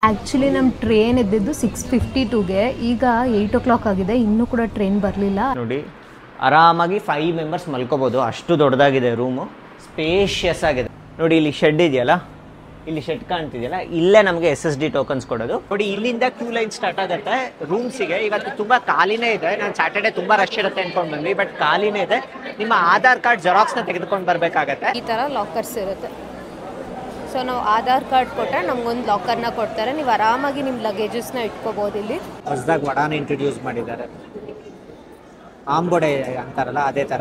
Actually ನಮ್ಮ train ಇದ್ದಿದ್ದು 6:52ಗೆ, ಈಗ 8 o'clock ಆಗಿದೆ, ಇನ್ನೂ ಕೂಡ ಟ್ರೈನ್ ಬರಲಿಲ್ಲ. ನೋಡಿ ಆರಾಮಾಗಿ 5 ಮೆಂಬರ್ಸ್ ಮಲ್ಕೋಬೋದು, ಅಷ್ಟು ದೊಡ್ಡದಾಗಿದೆ ರೂಮು, ಸ್ಪೇಷಿಯಸ್ ಆಗಿದೆ. ನೋಡಿ ಇಲ್ಲಿ ಶೆಡ್ ಇದೆಯಲ್ಲ, ಇಲ್ಲಿ ಶೆಡ್ ಕಾಣ್ತಿದೆಯಲ್ಲ, ಇಲ್ಲೇ ನಮಗೆ SSD ಟೋಕನ್ಸ್ ಕೊಡೋದು. ನೋಡಿ ಇಲ್ಲಿಂದ ಕ್ಯೂ ಲೈನ್ ಸ್ಟಾರ್ಟ್ ಆಗುತ್ತೆ ರೂಮ್ಸಿಗೆ. ಇವತ್ತು ತುಂಬ ಖಾಲಿನೇ ಇದೆ, ನಾನು ಸ್ಯಾಟರ್ಡೆ ತುಂಬ ರಶ್ ಇರುತ್ತೆ ಅಂದ್ಕೊಂಡು ಬಂದ್ವಿ, ಬಟ್ ಖಾಲಿನೇ ಇದೆ. ನಿಮ್ಮ ಆಧಾರ್ ಕಾರ್ಡ್ ಜೆರಾಕ್ಸ್ನ ತೆಗೆದುಕೊಂಡು ಬರಬೇಕಾಗತ್ತೆ. ಈ ಥರ ಲಾಕರ್ಸ್ ಇರುತ್ತೆ. ಸೊ ನಾವು ಆಧಾರ್ ಕಾರ್ಡ್ ಕೊಟ್ಟರೆ ನಮಗೊಂದು ಲಾಕರ್ನ ಕೊಡ್ತಾರೆ, ನೀವು ಆರಾಮಾಗಿ ನಿಮ್ಮ ಲಗೇಜಸ್ನ ಇಟ್ಕೋಬೋದು. ಇಲ್ಲಿ ಹೊಸದಾಗಿ ವಡಾನ ಇಂಟ್ರೊಡ್ಯೂಸ್ ಮಾಡಿದ್ದಾರೆ, ಆಂಬೊಡೆ ಅಂತಾರಲ್ಲ ಅದೇ ಥರ.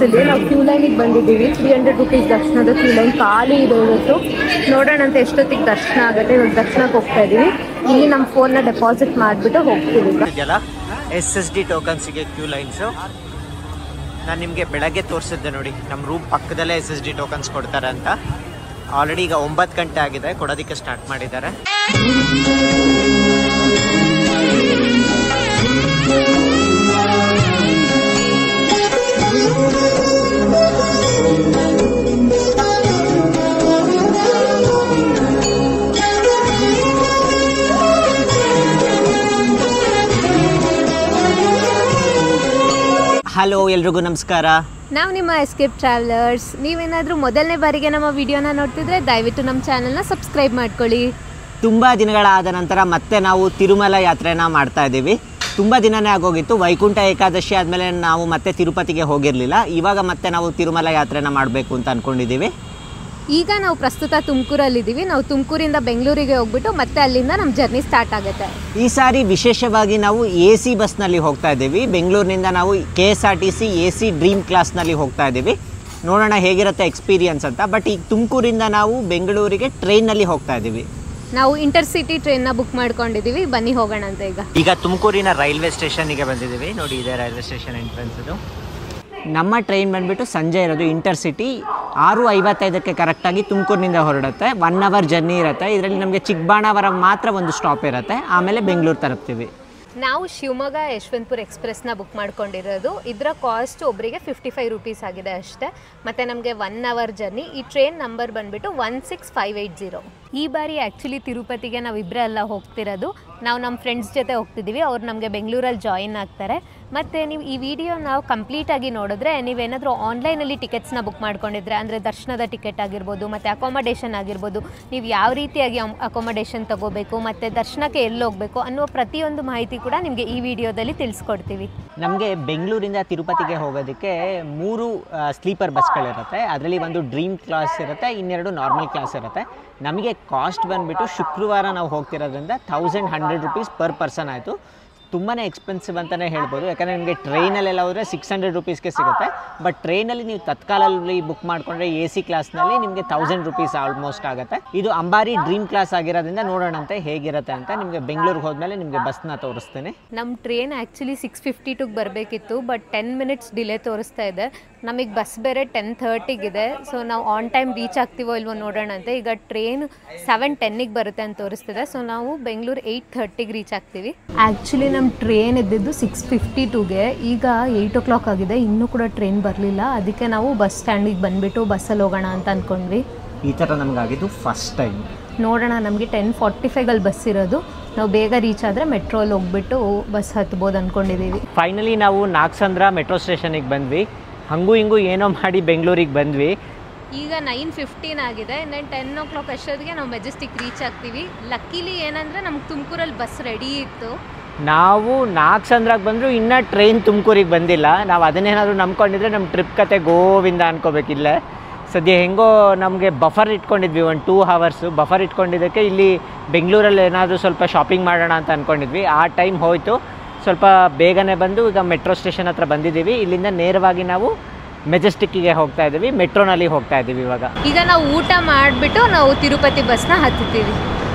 ಇಲ್ಲಿ ನಾವು ಕ್ಯೂ ಲೈನಿಗೆ ಬಂದಿದ್ದೀವಿ. 300 ರೂಪೀಸ್ ದರ್ಶನದ ಕ್ಯೂ ಲೈನ್ ಖಾಲಿ ಇದೆ ಇವತ್ತು. ನೋಡೋಣ ಅಂತ ಎಷ್ಟೊತ್ತಿಗೆ ದರ್ಶನ ಆಗುತ್ತೆ. ಇವಾಗ ದರ್ಶನಕ್ಕೆ ಹೋಗ್ತಾ ಇದ್ದೀವಿ. ಇಲ್ಲಿ ನಮ್ಮ ಫೋನ್ನ ಡೆಪಾಸಿಟ್ ಮಾಡಿಬಿಟ್ಟು ಹೋಗ್ತೀವಿ. ಇದೆಯಲ್ಲ SSD ಟೋಕನ್ಸಿಗೆ ಕ್ಯೂ ಲೈನ್ಸು. ನಾನು ನಿಮಗೆ ಬೆಳಗ್ಗೆ ತೋರಿಸಿದ್ದೆ ನೋಡಿ, ನಮ್ಮ ರೂಮ್ ಪಕ್ಕದಲ್ಲೇ SSD ಟೋಕನ್ಸ್ ಕೊಡ್ತಾರೆ ಅಂತ. ಆಲ್ರೆಡಿ ಈಗ 9 ಗಂಟೆ ಆಗಿದೆ, ಕೊಡೋದಕ್ಕೆ ಸ್ಟಾರ್ಟ್ ಮಾಡಿದ್ದಾರೆ. ಹಲೋ, ಎಲ್ರಿಗೂ ನಮಸ್ಕಾರ. ನಾವು ನಿಮ್ಮ ಎಸ್ಕೇಪ್ ಟ್ರಾವೆಲರ್ಸ್. ನೀವೇನಾದರೂ ಮೊದಲನೇ ಬಾರಿಗೆ ನಮ್ಮ ವಿಡಿಯೋನ ನೋಡ್ತಿದ್ರೆ ದಯವಿಟ್ಟು ನಮ್ಮ ಚಾನಲ್ನ ಸಬ್ಸ್ಕ್ರೈಬ್ ಮಾಡ್ಕೊಳ್ಳಿ. ತುಂಬ ದಿನಗಳಾದ ನಂತರ ಮತ್ತೆ ನಾವು ತಿರುಮಲ ಯಾತ್ರೆನ ಮಾಡ್ತಾ ಇದ್ದೀವಿ. ತುಂಬ ದಿನನೇ ಆಗೋಗಿತ್ತು. ವೈಕುಂಠ ಏಕಾದಶಿ ಆದಮೇಲೆ ನಾವು ಮತ್ತೆ ತಿರುಪತಿಗೆ ಹೋಗಿರಲಿಲ್ಲ. ಇವಾಗ ಮತ್ತೆ ನಾವು ತಿರುಮಲ ಯಾತ್ರೆನ ಮಾಡಬೇಕು ಅಂತ ಅಂದ್ಕೊಂಡಿದ್ದೀವಿ. ಈಗ ನಾವು ಪ್ರಸ್ತುತ ತುಮಕೂರಲ್ಲಿದ್ದೀವಿ. ನಾವು ತುಮಕೂರಿಂದ ಬೆಂಗಳೂರಿಗೆ ಹೋಗ್ಬಿಟ್ಟು ಮತ್ತೆ ಅಲ್ಲಿಂದ ನಮ್ಮ ಜರ್ನಿ ಸ್ಟಾರ್ಟ್ ಆಗುತ್ತೆ. ಈ ಸಾರಿ ವಿಶೇಷವಾಗಿ ನಾವು AC ಬಸ್ನಲ್ಲಿ ಹೋಗ್ತಾ ಇದ್ದೀವಿ. ಬೆಂಗಳೂರಿನಿಂದ ನಾವು KSRTC AC ಡ್ರೀಮ್ ಕ್ಲಾಸ್ನಲ್ಲಿ ಹೋಗ್ತಾ ಇದ್ದೀವಿ. ನೋಡೋಣ ಹೇಗಿರುತ್ತೆ ಎಕ್ಸ್ಪೀರಿಯನ್ಸ್ ಅಂತ. ಬಟ್ ಈಗ ತುಮಕೂರಿಂದ ನಾವು ಬೆಂಗಳೂರಿಗೆ ಟ್ರೈನಲ್ಲಿ ಹೋಗ್ತಾ ಇದ್ದೀವಿ. ನಾವು ಇಂಟರ್ಸಿಟಿ ಟ್ರೈನ್ನ ಬುಕ್ ಮಾಡ್ಕೊಂಡಿದ್ದೀವಿ. ಬನ್ನಿ ಹೋಗೋಣ ಅಂತ. ಈಗ ತುಮಕೂರಿನ ರೈಲ್ವೆ ಸ್ಟೇಷನ್ಗೆ ಬಂದಿದ್ದೀವಿ. ನೋಡಿ ಇದೆ ರೈಲ್ವೆ ಸ್ಟೇಷನ್ ಎಂಟ್ರೆನ್ಸ್. ಇದು ನಮ್ಮ ಟ್ರೈನ್ ಬಂದುಬಿಟ್ಟು ಸಂಜೆ ಇರೋದು. ಇಂಟರ್ಸಿಟಿ 6:55ಕ್ಕೆ ಕರೆಕ್ಟಾಗಿ ತುಮಕೂರಿನಿಂದ ಹೊರಡುತ್ತೆ. 1 hour ಜರ್ನಿ ಇರುತ್ತೆ. ಇದರಲ್ಲಿ ನಮಗೆ ಚಿಕ್ಕಬಾಣಾವರ ಮಾತ್ರ ಒಂದು ಸ್ಟಾಪ್ ಇರುತ್ತೆ, ಆಮೇಲೆ ಬೆಂಗಳೂರು ತಲುಪ್ತೀವಿ. ನಾವು ಶಿವಮೊಗ್ಗ ಯಶವಂತಪುರ ಎಕ್ಸ್ಪ್ರೆಸ್ನ ಬುಕ್ ಮಾಡ್ಕೊಂಡಿರೋದು. ಇದರ ಕಾಸ್ಟ್ ಒಬ್ಬರಿಗೆ 55 ರೂಪೀಸ್ ಆಗಿದೆ ಅಷ್ಟೇ. ಮತ್ತು ನಮಗೆ 1 hour ಜರ್ನಿ. ಈ ಟ್ರೈನ್ ನಂಬರ್ ಬಂದುಬಿಟ್ಟು 16580. ಈ ಬಾರಿ ಆ್ಯಕ್ಚುಲಿ ತಿರುಪತಿಗೆ ನಾವಿಬ್ಬರೇ ಎಲ್ಲ ಹೋಗ್ತಿರೋದು. ನಾವು ನಮ್ಮ ಫ್ರೆಂಡ್ಸ್ ಜೊತೆ ಹೋಗ್ತಿದ್ದೀವಿ. ಅವ್ರು ನಮಗೆ ಬೆಂಗಳೂರಲ್ಲಿ ಜಾಯಿನ್ ಆಗ್ತಾರೆ. ಮತ್ತು ನೀವು ಈ ವಿಡಿಯೋ ನಾವು ಕಂಪ್ಲೀಟಾಗಿ ನೋಡಿದ್ರೆ, ನೀವೇನಾದರೂ ಆನ್ಲೈನಲ್ಲಿ ಟಿಕೆಟ್ಸ್ನ ಬುಕ್ ಮಾಡ್ಕೊಂಡಿದ್ರೆ, ಅಂದರೆ ದರ್ಶನದ ಟಿಕೆಟ್ ಆಗಿರ್ಬೋದು, ಮತ್ತು ಅಕೊಮಡೇಷನ್ ಆಗಿರ್ಬೋದು, ನೀವು ಯಾವ ರೀತಿಯಾಗಿ ಅಕೊಮಡೇಷನ್ ತೊಗೋಬೇಕು ಮತ್ತು ದರ್ಶನಕ್ಕೆ ಎಲ್ಲಿ ಹೋಗಬೇಕು ಅನ್ನುವ ಪ್ರತಿಯೊಂದು ಮಾಹಿತಿ ಕೂಡ ನಿಮಗೆ ಈ ವಿಡಿಯೋದಲ್ಲಿ ತಿಳಿಸ್ಕೊಡ್ತೀವಿ. ನಮಗೆ ಬೆಂಗಳೂರಿಂದ ತಿರುಪತಿಗೆ ಹೋಗೋದಕ್ಕೆ 3 ಸ್ಲೀಪರ್ ಬಸ್ಗಳಿರುತ್ತೆ. ಅದರಲ್ಲಿ ಒಂದು ಡ್ರೀಮ್ ಕ್ಲಾಸ್ ಇರುತ್ತೆ, ಇನ್ನೆರಡು ನಾರ್ಮಲ್ ಕ್ಲಾಸ್ ಇರುತ್ತೆ. ನಮಗೆ ಕಾಸ್ಟ್ ಬಂದುಬಿಟ್ಟು ಶುಕ್ರವಾರ ನಾವು ಹೋಗ್ತಿರೋದ್ರಿಂದ 1100 ರೂಪೀಸ್ ಪರ್ ಪರ್ಸನ್ ಆಯಿತು. ತುಂಬಾ ಎಕ್ಸ್ಪೆನ್ಸಿವ್ ಅಂತಲೇ ಹೇಳ್ಬೋದು. ಯಾಕಂದರೆ ನಿಮಗೆ ಟ್ರೈನಲ್ಲೆಲ್ಲ ಹೋದರೆ 600 ರೂಪೀಸ್ಗೆ ಸಿಗುತ್ತೆ. ಬಟ್ ಟ್ರೈನಲ್ಲಿ ನೀವು ತತ್ಕಾಲಲ್ಲಿ ಬುಕ್ ಮಾಡಿಕೊಂಡ್ರೆ AC ಕ್ಲಾಸ್ನಲ್ಲಿ ನಿಮಗೆ 1000 ರೂಪೀಸ್ ಆಲ್ಮೋಸ್ಟ್ ಆಗುತ್ತೆ. ಇದು ಅಂಬಾರಿ ಡ್ರೀಮ್ ಕ್ಲಾಸ್ ಆಗಿರೋದ್ರಿಂದ ನೋಡೋಣಂತೆ ಹೇಗಿರುತ್ತೆ ಅಂತ. ನಿಮಗೆ ಬೆಂಗಳೂರಿಗೆ ಹೋದ್ಮೇಲೆ ನಿಮಗೆ ಬಸ್ನ ತೋರಿಸ್ತೇನೆ. ನಮ್ಮ ಟ್ರೈನ್ ಆ್ಯಕ್ಚುಲಿ 6:52ಗೆ ಬರಬೇಕಿತ್ತು, ಬಟ್ 10 minutes ಡಿಲೇ ತೋರಿಸ್ತಾ ಇದೆ. ನಮಗೆ ಬಸ್ ಬೇರೆ 10:30ಗಿದೆ. ಸೊ ನಾವು ಆನ್ ಟೈಮ್ ರೀಚ್ ಆಗ್ತೀವೋ ಇಲ್ವೋ ನೋಡೋಣ ಅಂತ. ಈಗ ಟ್ರೈನ್ 7:10ಗೆ ಬರುತ್ತೆ ಅಂತ ತೋರಿಸ್ತಿದೆ. ಸೊ ನಾವು ಬೆಂಗಳೂರು 8:30ಗೆ ರೀಚ್ ಆಗ್ತೀವಿ. ಆ್ಯಕ್ಚುಲಿ ನಮ್ಮ ಟ್ರೈನ್ ಇದ್ದಿದ್ದು 6:52ಗೆ, ಈಗ 8 o'clock ಆಗಿದೆ, ಇನ್ನೂ ಕೂಡ ಟ್ರೈನ್ ಬರಲಿಲ್ಲ. ಅದಕ್ಕೆ ನಾವು ಬಸ್ ಸ್ಟ್ಯಾಂಡಿಗೆ ಬಂದುಬಿಟ್ಟು ಬಸ್ಸಲ್ಲಿ ಹೋಗೋಣ ಅಂತ ಅಂದ್ಕೊಂಡ್ವಿ. ಈ ಥರ ನಮಗಾಗಿದ್ದು ಫಸ್ಟ್ ಟೈಮ್. ನೋಡೋಣ, ನಮಗೆ 10:45ಗೆ ಬಸ್ ಇರೋದು. ನಾವು ಬೇಗ ರೀಚ್ ಆದರೆ ಮೆಟ್ರೋಲ್ಲಿ ಹೋಗ್ಬಿಟ್ಟು ಬಸ್ ಹತ್ಬೋದು ಅಂದ್ಕೊಂಡಿದ್ದೀವಿ. ಫೈನಲಿ ನಾವು ನಾಗಸಂದ್ರ ಮೆಟ್ರೋ ಸ್ಟೇಷನಿಗೆ ಬಂದ್ವಿ. ಹಂಗೂ ಹಿಂಗೂ ಏನೋ ಮಾಡಿ ಬೆಂಗಳೂರಿಗೆ ಬಂದ್ವಿ. ಈಗ 9:15 ಆಗಿದೆ. ಇನ್ನೇನು 10 o'clock ಅಷ್ಟೊತ್ತಿಗೆ ನಾವು ಮೆಜೆಸ್ಟಿಕ್ ರೀಚ್ ಆಗ್ತೀವಿ. ಲಕ್ಕಿಲಿ ಏನಂದರೆ ನಮ್ಗೆ ತುಮಕೂರಲ್ಲಿ ಬಸ್ ರೆಡಿ ಇತ್ತು. ನಾವು ನಾಗಸಂದ್ರಾಗ ಬಂದರೂ ಇನ್ನೂ ಟ್ರೈನ್ ತುಮಕೂರಿಗೆ ಬಂದಿಲ್ಲ. ನಾವು ಅದನ್ನೇನಾದರೂ ನಂಬ್ಕೊಂಡಿದ್ರೆ ನಮ್ಮ ಟ್ರಿಪ್ ಕತೆ ಗೋವಿಂದ ಅನ್ಕೋಬೇಕಿಲ್ಲ. ಸದ್ಯ ಹೆಂಗೋ ನಮಗೆ ಬಫರ್ ಇಟ್ಕೊಂಡಿದ್ವಿ, ಒಂದು 2 hours ಬಫರ್ ಇಟ್ಕೊಂಡಿದ್ದಕ್ಕೆ ಇಲ್ಲಿ ಬೆಂಗಳೂರಲ್ಲಿ ಏನಾದರೂ ಸ್ವಲ್ಪ ಶಾಪಿಂಗ್ ಮಾಡೋಣ ಅಂತ ಅಂದ್ಕೊಂಡಿದ್ವಿ. ಆ ಟೈಮ್ ಹೋಯಿತು. ಸ್ವಲ್ಪ ಬೇಗನೆ ಬಂದು ಈಗ ಮೆಟ್ರೋ ಸ್ಟೇಷನ್ ಹತ್ರ ಬಂದಿದ್ದೀವಿ. ಇಲ್ಲಿಂದ ನೇರವಾಗಿ ನಾವು ಮೆಜೆಸ್ಟಿಕ್ಕಿಗೆ ಹೋಗ್ತಾ ಇದ್ದೀವಿ. ಮೆಟ್ರೋನಲ್ಲಿ ಹೋಗ್ತಾ ಇದ್ದೀವಿ. ಈಗ ನಾವು ಊಟ ಮಾಡಿಬಿಟ್ಟು ನಾವು ತಿರುಪತಿ ಬಸ್ನ ಹತ್ತೀವಿ.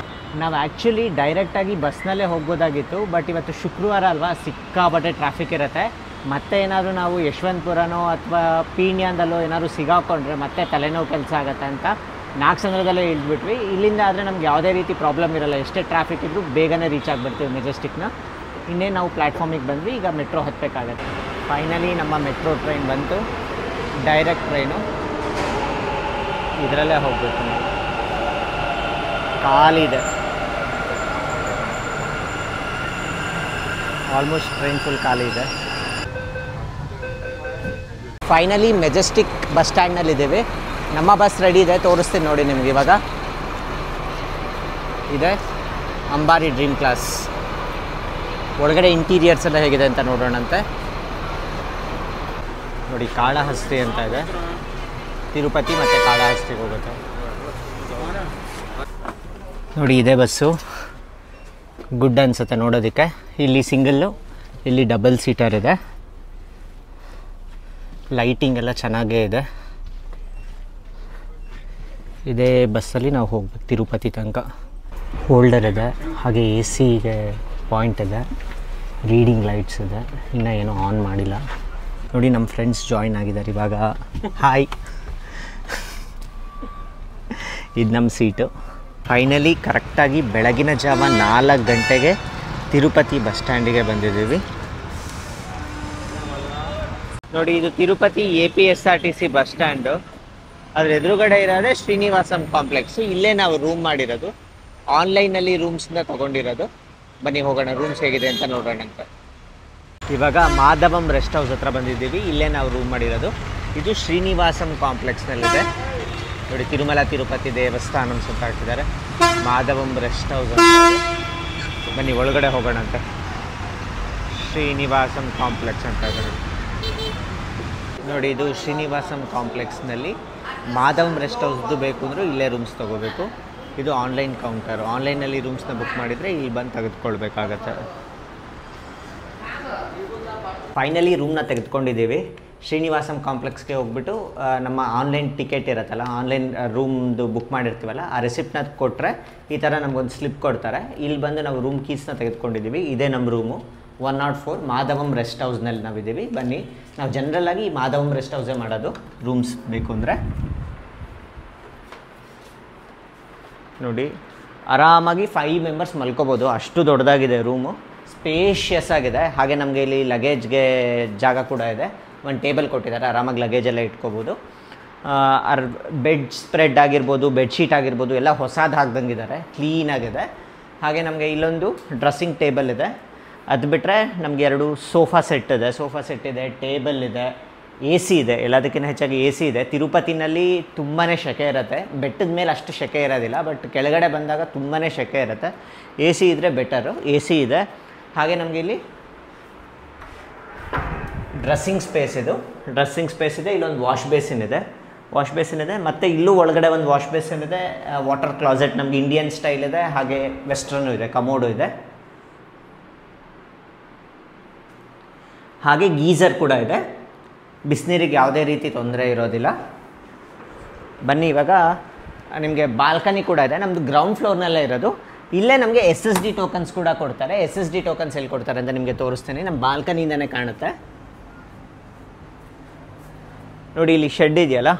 ನಾವು ಆ್ಯಕ್ಚುಲಿ ಡೈರೆಕ್ಟಾಗಿ ಬಸ್ನಲ್ಲೇ ಹೋಗ್ಬೋದಾಗಿತ್ತು, ಬಟ್ ಇವತ್ತು ಶುಕ್ರವಾರ ಅಲ್ವಾ, ಸಿಕ್ಕಾಪಟ್ಟೆ ಟ್ರಾಫಿಕ್ ಇರುತ್ತೆ. ಮತ್ತೆ ಏನಾದರೂ ನಾವು ಯಶವಂತಪುರನೋ ಅಥವಾ ಪೀಣ್ಯದಲ್ಲೋ ಏನಾದರೂ ಸಿಗಾಕೊಂಡ್ರೆ ಮತ್ತೆ ತಲೆನೋವು ಕೆಲಸ ಆಗುತ್ತೆ ಅಂತ ನಾಗಸಂದ್ರದಲ್ಲೇ ಇಳಿದ್ಬಿಟ್ವಿ. ಇಲ್ಲಿಂದ ಆದರೆ ನಮ್ಗೆ ಯಾವುದೇ ರೀತಿ ಪ್ರಾಬ್ಲಮ್ ಇರೋಲ್ಲ. ಎಷ್ಟೇ ಟ್ರಾಫಿಕ್ ಇದ್ದರೂ ಬೇಗನೆ ರೀಚ್ ಆಗಿಬಿಡ್ತೀವಿ ಮೆಜೆಸ್ಟಿಕ್ನ. ಇನ್ನೇನು ನಾವು ಪ್ಲ್ಯಾಟ್ಫಾರ್ಮಿಗೆ ಬಂದ್ವಿ. ಈಗ ಮೆಟ್ರೋ ಹತ್ತಬೇಕಾಗತ್ತೆ. ಫೈನಲಿ ನಮ್ಮ ಮೆಟ್ರೋ ಟ್ರೈನ್ ಬಂತು. ಡೈರೆಕ್ಟ್ ಟ್ರೈನು, ಇದರಲ್ಲೇ ಹೋಗಬೇಕು. ಖಾಲಿ ಇದೆ. ಆಲ್ಮೋಸ್ಟ್ ಟ್ರೈನ್ ಫುಲ್ ಖಾಲಿ ಇದೆ. ಫೈನಲಿ ಮೆಜೆಸ್ಟಿಕ್ ಬಸ್ ಸ್ಟ್ಯಾಂಡ್ನಲ್ಲಿದ್ದೀವಿ. ನಮ್ಮ ಬಸ್ ರೆಡಿ ಇದೆ, ತೋರಿಸ್ತೀನಿ ನೋಡಿ ನಿಮ್ಗೆ. ಇವಾಗ ಇದೆ ಅಂಬಾರಿ ಡ್ರೀಮ್ ಕ್ಲಾಸ್. ಒಳಗಡೆ ಇಂಟೀರಿಯರ್ಸ್ ಎಲ್ಲ ಹೇಗಿದೆ ಅಂತ ನೋಡೋಣಂತೆ. ನೋಡಿ ಕಾಳಹಸ್ತಿ ಅಂತ ಇದೆ, ತಿರುಪತಿ ಮತ್ತು ಕಾಳಹಸ್ತಿಗೆ ಹೋಗುತ್ತೆ. ನೋಡಿ ಇದೇ ಬಸ್ಸು, ಗುಡ್ ಅನಿಸುತ್ತೆ ನೋಡೋದಕ್ಕೆ. ಇಲ್ಲಿ ಸಿಂಗಲ್ಲು, ಇಲ್ಲಿ ಡಬಲ್ ಸೀಟರ್ ಇದೆ. ಲೈಟಿಂಗ್ ಎಲ್ಲ ಚೆನ್ನಾಗೇ ಇದೆ. ಇದೇ ಬಸ್ಸಲ್ಲಿ ನಾವು ಹೋಗ್ಬೇಕು ತಿರುಪತಿ ತನಕ. ಹೋಲ್ಡರ್ ಇದೆ, ಹಾಗೆ ಎ ಸಿಗೆ ಪಾಯಿಂಟ್ ಇದೆ, ರೀಡಿಂಗ್ ಲೈಟ್ಸ್ ಇದೆ. ಇನ್ನೂ ಏನೂ ಆನ್ ಮಾಡಿಲ್ಲ. ನೋಡಿ ನಮ್ಮ ಫ್ರೆಂಡ್ಸ್ ಜಾಯಿನ್ ಆಗಿದ್ದಾರೆ ಇವಾಗ. ಹಾಯ್, ಇದು ನಮ್ಮ ಸೀಟು. ಫೈನಲಿ ಕರೆಕ್ಟಾಗಿ ಬೆಳಗಿನ ಜಾವ 4 ಗಂಟೆಗೆ ತಿರುಪತಿ ಬಸ್ ಸ್ಟ್ಯಾಂಡಿಗೆ ಬಂದಿದ್ದೀವಿ. ನೋಡಿ ಇದು ತಿರುಪತಿ APSRTC ಬಸ್ ಸ್ಟ್ಯಾಂಡು. ಅದ್ರ ಎದುರುಗಡೆ ಇರೋದೇ ಶ್ರೀನಿವಾಸಂ ಕಾಂಪ್ಲೆಕ್ಸು. ಇಲ್ಲೇ ನಾವು ರೂಮ್ ಮಾಡಿರೋದು, ಆನ್ಲೈನಲ್ಲಿ ರೂಮ್ಸ್ನ ತೊಗೊಂಡಿರೋದು. ಬನ್ನಿ ಹೋಗೋಣ, ರೂಮ್ಸ್ ಹೇಗಿದೆ ಅಂತ ನೋಡೋಣ ಅಂತ. ಇವಾಗ ಮಾಧವಂ ರೆಸ್ಟ್ ಹೌಸ್ ಹತ್ರ ಬಂದಿದ್ದೀವಿ. ಇಲ್ಲೇ ನಾವು ರೂಮ್ ಮಾಡಿರೋದು. ಇದು ಶ್ರೀನಿವಾಸಂ ಕಾಂಪ್ಲೆಕ್ಸ್ನಲ್ಲಿದೆ. ನೋಡಿ ತಿರುಮಲ ತಿರುಪತಿ ದೇವಸ್ಥಾನಂ ಅಂತ ಹಾಕಿದ್ದಾರೆ. ಮಾಧವಂ ರೆಸ್ಟ್ ಹೌಸ್ ಅಂತ. ಬನ್ನಿ ಒಳಗಡೆ ಹೋಗೋಣ ಅಂತ. ಶ್ರೀನಿವಾಸಂ ಕಾಂಪ್ಲೆಕ್ಸ್ ಅಂತ ಇದೆ ನೋಡಿ. ಇದು ಶ್ರೀನಿವಾಸಂ ಕಾಂಪ್ಲೆಕ್ಸ್ನಲ್ಲಿ ಮಾಧವಂ ರೆಸ್ಟ್ ಹೌಸ್ದು ಬೇಕು ಅಂದರೂ ಇಲ್ಲೇ ರೂಮ್ಸ್ ತೊಗೋಬೇಕು. ಇದು ಆನ್ಲೈನ್ ಕೌಂಟರು. ಆನ್ಲೈನಲ್ಲಿ ರೂಮ್ಸ್ನ ಬುಕ್ ಮಾಡಿದರೆ ಇಲ್ಲಿ ಬಂದು ತೆಗೆದುಕೊಳ್ಬೇಕಾಗತ್ತೆ. ಫೈನಲಿ ರೂಮ್ನ ತೆಗೆದುಕೊಂಡಿದ್ದೀವಿ. ಶ್ರೀನಿವಾಸಂ ಕಾಂಪ್ಲೆಕ್ಸ್ಗೆ ಹೋಗ್ಬಿಟ್ಟು ನಮ್ಮ ಆನ್ಲೈನ್ ಟಿಕೆಟ್ ಇರುತ್ತಲ್ಲ, ಆನ್ಲೈನ್ ರೂಮ್ದು ಬುಕ್ ಮಾಡಿರ್ತೀವಲ್ಲ, ಆ ರೆಸಿಪ್ಟ್ನ ಕೊಟ್ಟರೆ ಈ ಥರ ನಮಗೊಂದು ಸ್ಲಿಪ್ ಕೊಡ್ತಾರೆ. ಇಲ್ಲಿ ಬಂದು ನಾವು ರೂಮ್ ಕೀಸ್ನ ತೆಗೆದುಕೊಂಡಿದ್ದೀವಿ. ಇದೇ ನಮ್ಮ ರೂಮು 104 ಮಾಧವಂ ರೆಸ್ಟ್ ಹೌಸ್ನಲ್ಲಿ ನಾವಿದ್ದೀವಿ. ಬನ್ನಿ, ನಾವು ಜನರಲ್ಲಾಗಿ ಮಾಧವಂ ರೆಸ್ಟ್ ಹೌಸೇ ಮಾಡೋದು ರೂಮ್ಸ್ ಬೇಕು ಅಂದರೆ. ನೋಡಿ ಆರಾಮಾಗಿ 5 ಮೆಂಬರ್ಸ್ ಮಲ್ಕೋಬೋದು, ಅಷ್ಟು ದೊಡ್ಡದಾಗಿದೆ ರೂಮು. ಸ್ಪೇಷಿಯಸ್ ಆಗಿದೆ. ಹಾಗೆ ನಮಗೆ ಇಲ್ಲಿ ಲಗೇಜ್ಗೆ ಜಾಗ ಕೂಡ ಇದೆ. ಒಂದು ಟೇಬಲ್ ಕೊಟ್ಟಿದ್ದಾರೆ, ಆರಾಮಾಗಿ ಲಗೇಜೆಲ್ಲ ಇಟ್ಕೋಬೋದು. ಬೆಡ್ ಸ್ಪ್ರೆಡ್ ಆಗಿರ್ಬೋದು, ಬೆಡ್ಶೀಟ್ ಆಗಿರ್ಬೋದು ಎಲ್ಲ ಹೊಸದು ಹಾಕ್ದಂಗಿದ್ದಾರೆ, ಕ್ಲೀನಾಗಿದೆ. ಹಾಗೆ ನಮಗೆ ಇಲ್ಲೊಂದು ಡ್ರೆಸ್ಸಿಂಗ್ ಟೇಬಲ್ ಇದೆ. ಅದು ಬಿಟ್ಟರೆ ನಮಗೆ 2 ಸೋಫಾ ಸೆಟ್ ಇದೆ, ಟೇಬಲ್ ಇದೆ, AC ಇದೆ. ಎಲ್ಲದಕ್ಕಿಂತ ಹೆಚ್ಚಾಗಿ AC ಇದೆ. ತಿರುಪತಿನಲ್ಲಿ ತುಂಬಾ ಸೆಕೆ ಇರುತ್ತೆ. ಬೆಟ್ಟದ ಮೇಲೆ ಅಷ್ಟು ಸೆಕೆ ಇರೋದಿಲ್ಲ, ಬಟ್ ಕೆಳಗಡೆ ಬಂದಾಗ ತುಂಬಾ ಸೆಕೆ ಇರುತ್ತೆ. AC ಇದ್ದರೆ ಬೆಟರು. AC ಇದೆ. ಹಾಗೆ ನಮಗೆ ಇಲ್ಲಿ ಡ್ರೆಸ್ಸಿಂಗ್ ಸ್ಪೇಸ್ ಇದೆ. ಇಲ್ಲೊಂದು ವಾಶ್ ಬೇಸಿನ್ ಇದೆ. ಮತ್ತು ಇಲ್ಲೂ ಒಳಗಡೆ ಒಂದು ವಾಶ್ ಬೇಸಿನ್ ಇದೆ. ವಾಟರ್ ಕ್ಲಾಸೆಟ್ ನಮಗೆ ಇಂಡಿಯನ್ ಸ್ಟೈಲ್ ಇದೆ, ಹಾಗೆ ವೆಸ್ಟರ್ನು ಇದೆ, ಕಮೋಡು ಇದೆ. ಹಾಗೆ ಗೀಝರ್ ಕೂಡ ಇದೆ. ಬಿಸಿನೀರಿಗೆ ಯಾವುದೇ ರೀತಿ ತೊಂದರೆ ಇರೋದಿಲ್ಲ. ಬನ್ನಿ, ಇವಾಗ ನಿಮಗೆ ಬಾಲ್ಕನಿ ಕೂಡ ಇದೆ. ನಮ್ಮದು ಗ್ರೌಂಡ್ ಫ್ಲೋರ್ನಲ್ಲೇ ಇರೋದು. ಇಲ್ಲೇ ನಮಗೆ SSD ಟೋಕನ್ಸ್ ಕೂಡ ಕೊಡ್ತಾರೆ. SSD ಟೋಕನ್ಸ್ ಎಲ್ಲಿ ಕೊಡ್ತಾರೆ ಅಂತ ನಿಮಗೆ ತೋರಿಸ್ತೀನಿ. ನಮ್ಮ ಬಾಲ್ಕನಿಯಿಂದನೇ ಕಾಣುತ್ತೆ ನೋಡಿ. ಇಲ್ಲಿ ಶೆಡ್ ಇದೆಯಲ್ಲ,